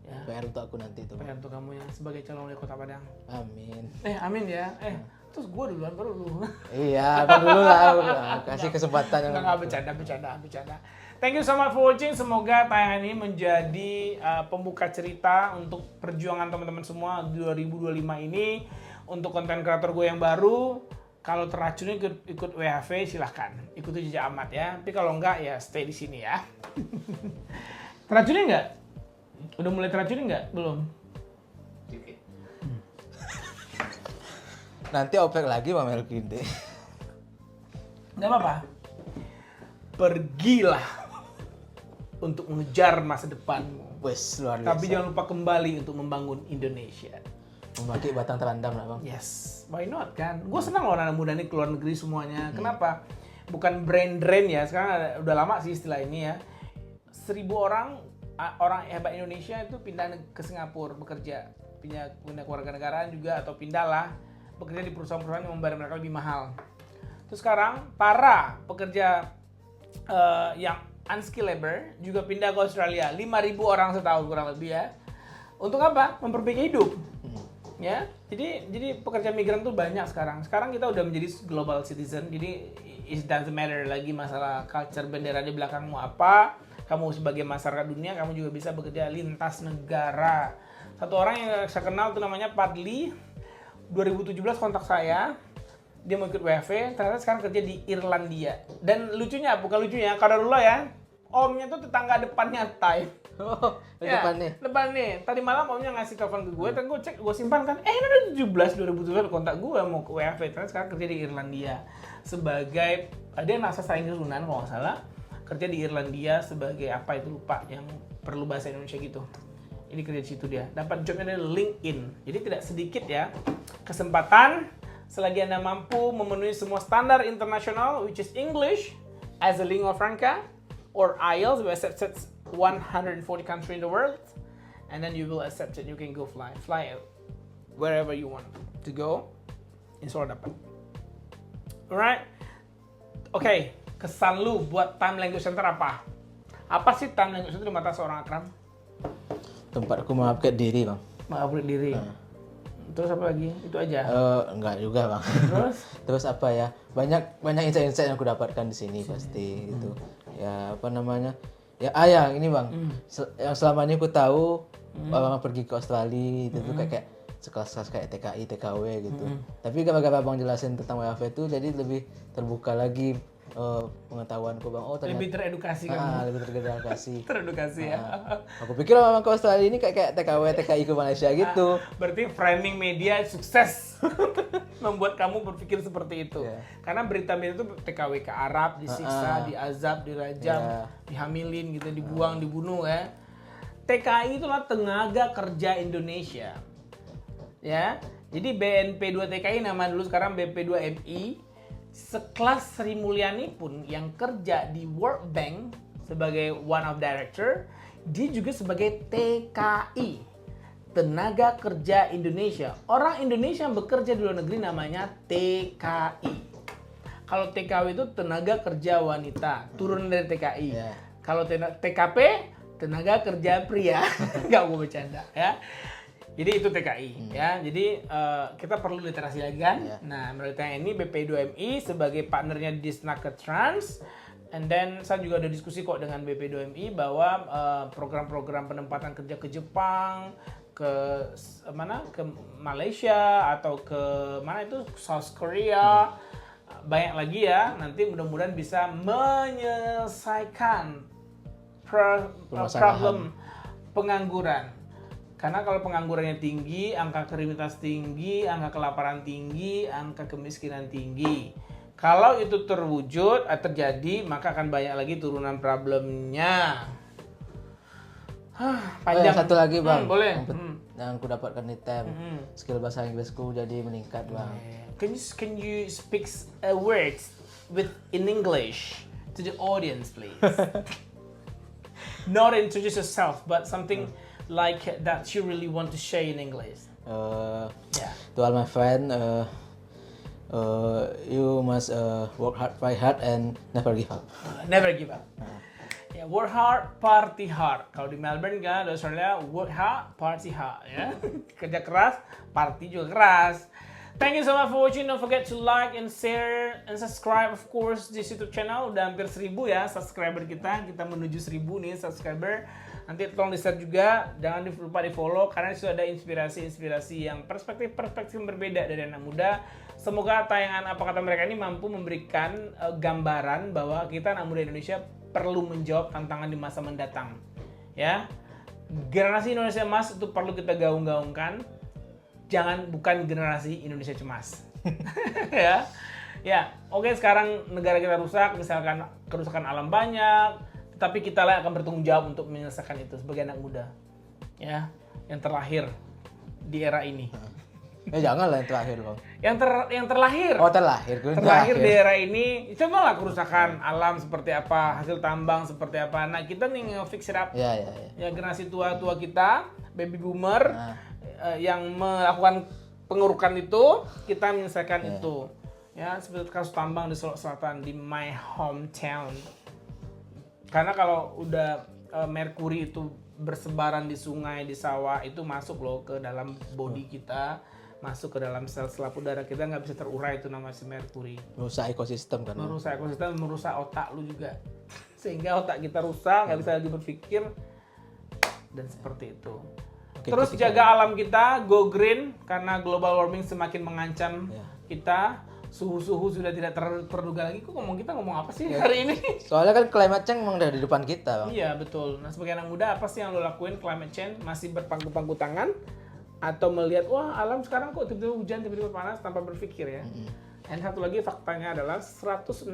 Speaker 2: Ya.
Speaker 1: PR untuk aku nanti tuh.
Speaker 2: PR untuk kamu yang sebagai calon wali Kota Padang.
Speaker 1: Amin.
Speaker 2: Amin ya. Terus gue duluan baru lu.
Speaker 1: Iya, apa dulu lah. Kasih kesempatan yang.
Speaker 2: Enggak bercanda. Thank you so much for watching. Semoga tayangan ini menjadi pembuka cerita untuk perjuangan teman-teman semua 2025 ini. Untuk konten kreator gue yang baru, kalau teracuni ikut WHV silahkan. Ikuti jejak Ahmad ya. Tapi kalau enggak ya stay di sini ya. Teracuni enggak? Udah mulai teracuni enggak? Belum.
Speaker 1: Nanti opek lagi Pak Melkin deh.
Speaker 2: Enggak apa-apa. Pergilah untuk mengejar masa depanmu.
Speaker 1: Wes, luar biasa.
Speaker 2: Tapi jangan lupa kembali untuk membangun Indonesia.
Speaker 1: Memakai batang terandam lah Bang.
Speaker 2: Yes, why not kan? Gue senang loh anak muda ini keluar negeri semuanya. Kenapa? Bukan brain drain ya, sekarang udah lama sih istilah ini ya. 1.000 orang hebat Indonesia itu pindah ke Singapura bekerja. Pindah keluarga negaraan juga atau pindahlah bekerja di perusahaan-perusahaan yang membayar mereka lebih mahal. Terus sekarang para pekerja yang unskilled labor juga pindah ke Australia, 5.000 orang setahun kurang lebih ya. Untuk apa? Memperbaiki hidup. Ya. Jadi pekerja migran tuh banyak sekarang. Sekarang kita udah menjadi global citizen. Jadi it doesn't matter lagi masalah culture bendera di belakangmu apa. Kamu sebagai masyarakat dunia, kamu juga bisa bekerja lintas negara. Satu orang yang saya kenal tuh namanya Padli. 2017 kontak saya. Dia mau ikut WFV, ternyata sekarang kerja di Irlandia. Dan lucunya, bukan lucunya, kadarullah ya, omnya tuh tetangga depannya Thai.
Speaker 1: Oh,
Speaker 2: ya, depan nih. Tadi malam omnya ngasih telepon ke gue, dan gue cek, gue simpan kan, ini udah 2017 kontak gue mau ke WFV, ternyata sekarang kerja di Irlandia. Sebagai, dia nasa Inggris Lunan kalau nggak salah, kerja di Irlandia sebagai apa itu lupa, yang perlu bahasa Indonesia gitu. Ini kerja di situ dia. Dapat jobnya dari LinkedIn. Jadi tidak sedikit ya, kesempatan. Selagi Anda mampu memenuhi semua standar internasional, which is English as a lingua franca, or IELTS, we accept 140 countries in the world, and then you will accept it. You can go fly wherever you want to go. Insya Allah dapat. Alright, oke. Kesan lu buat Time Language Center apa? Apa sih Time Language Center di mata seorang Akram?
Speaker 1: Tempatku mengupgrade diri Bang.
Speaker 2: Mengupgrade diri. Terus apa lagi? Itu aja?
Speaker 1: Enggak juga Bang. Terus apa ya? Banyak insight-insight yang aku dapatkan di sini pasti gitu. Ya apa namanya? Ya ini Bang. Yang selama ini aku tahu pergi ke Australia itu tuh kayak sekelas-kelas kayak TKI, TKW gitu. Tapi gara-gara Bang jelasin tentang WFV itu jadi lebih terbuka lagi pengetahuanku Bang. Oh ternyata
Speaker 2: lebih teredukasi kan?
Speaker 1: Lebih teredukasi.
Speaker 2: Teredukasi ya.
Speaker 1: Aku pikir memang ke Australia ini kayak TKW, TKI ke Malaysia gitu.
Speaker 2: Berarti framing media sukses membuat kamu berpikir seperti itu. Karena berita-berita itu TKW ke Arab, disiksa, diazab, dirajam, dihamilin gitu, dibuang, dibunuh ya. TKI itulah Tenaga Kerja Indonesia. Ya. Jadi BNP2 TKI nama dulu, sekarang BP2MI. Sekelas Sri Mulyani pun yang kerja di World Bank sebagai one of director, dia juga sebagai TKI, Tenaga Kerja Indonesia. Orang Indonesia yang bekerja di luar negeri namanya TKI. Kalau TKW itu Tenaga Kerja Wanita, turun dari TKI.
Speaker 1: Yeah.
Speaker 2: Kalau TKP, Tenaga Kerja Pria. Nggak mau bercanda ya. Jadi itu TKI ya. Jadi kita perlu literasi lagi kan.
Speaker 1: Yeah.
Speaker 2: Nah, menurut yang ini BP2MI sebagai partnernya di Snaker Trans. And then saya juga ada diskusi kok dengan BP2MI bahwa program-program penempatan kerja ke Jepang, ke Malaysia atau ke mana itu South Korea, banyak lagi ya. Nanti mudah-mudahan bisa menyelesaikan problem pengangguran. Karena kalau penganggurannya tinggi, angka kriminalitas tinggi, angka kelaparan tinggi, angka kemiskinan tinggi. Kalau itu terwujud, terjadi, maka akan banyak lagi turunan problemnya. Panjang.
Speaker 1: Satu lagi bang,
Speaker 2: boleh.
Speaker 1: yang aku dapatkan di TEM, skill bahasa Inggrisku jadi meningkat bang.
Speaker 2: Can you speak a word in English to the audience, please? Not introduce yourself, but something like that you really want to share in English. Yeah.
Speaker 1: To all my friends, you must work hard, fight hard, and never give up.
Speaker 2: Never give up. Yeah, work hard, party hard. Kalau di Melbourne kan, di Australia, work hard, party hard. Ya, kerja keras, party juga keras. Thank you so much for watching. Don't forget to like and share and subscribe, of course, di YouTube channel. Udah hampir 1000 ya subscriber kita. Kita menuju 1000 nih subscriber. Nanti tolong di-share juga, jangan lupa di-follow karena disitu ada inspirasi-inspirasi yang perspektif-perspektif yang berbeda dari anak muda. Semoga tayangan Apa Kata Mereka ini mampu memberikan gambaran bahwa kita anak muda Indonesia perlu menjawab tantangan di masa mendatang. Ya, generasi Indonesia Emas itu perlu kita gaung-gaungkan. Bukan generasi Indonesia Cemas. Ya, oke, sekarang negara kita rusak, misalkan kerusakan alam banyak. Tapi kita lah akan bertanggung jawab untuk menyelesaikan itu sebagai anak muda, ya, yang terlahir di era ini.
Speaker 1: Janganlah yang terakhir bang.
Speaker 2: Yang terlahir.
Speaker 1: Oh terlahir.
Speaker 2: Terlahir di era ini. Cobalah kerusakan alam seperti apa, hasil tambang seperti apa. Nah kita nih fix it up.
Speaker 1: Ya.
Speaker 2: Ya generasi tua-tua kita, baby boomer, yang melakukan pengurukan itu, kita menyelesaikan itu. Ya seperti kasus tambang di Sulawesi Selatan di my hometown. Karena kalau udah merkuri itu bersebaran di sungai, di sawah, itu masuk loh ke dalam body kita, masuk ke dalam sel selaput darah kita, nggak bisa terurai itu namanya merkuri.
Speaker 1: Merusak ekosistem kan?
Speaker 2: Merusak ekosistem, merusak otak lu juga. Sehingga otak kita rusak, nggak bisa lagi berpikir, dan seperti itu. Terus jaga alam kita, go green, karena global warming semakin mengancam kita. Suhu-suhu sudah tidak terduga lagi. Kok kita ngomong apa sih hari ini?
Speaker 1: Soalnya kan climate change memang udah di depan kita bang.
Speaker 2: Iya betul. Nah sebagai anak muda apa sih yang lo lakuin climate change? Masih berpangku-pangku tangan? Atau melihat wah alam sekarang kok tiba-tiba hujan, tiba-tiba panas tanpa berpikir ya? Dan satu lagi faktanya adalah 168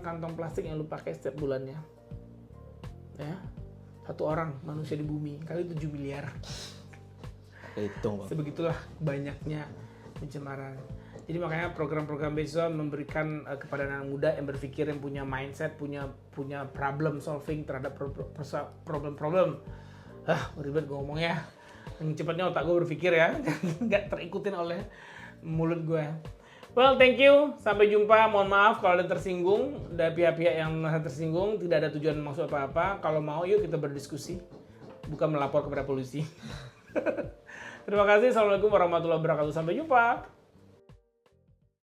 Speaker 2: kantong plastik yang lo pakai setiap bulannya. Ya, satu orang manusia di bumi kali 7 miliar.
Speaker 1: Hitung bang.
Speaker 2: Sebegitulah banyaknya pencemaran. Jadi makanya program-program beasiswa memberikan kepada anak muda yang berpikir, yang punya mindset, punya problem solving terhadap problem-problem. Ribet gue ngomongnya. Yang cepatnya otak gue berpikir ya, nggak terikutin oleh mulut gue. Well, thank you. Sampai jumpa. Mohon maaf kalau ada tersinggung, ada pihak-pihak yang merasa tersinggung. Tidak ada tujuan maksud apa-apa. Kalau mau, yuk kita berdiskusi, bukan melapor kepada polisi. Terima kasih. Assalamualaikum warahmatullahi wabarakatuh. Sampai jumpa.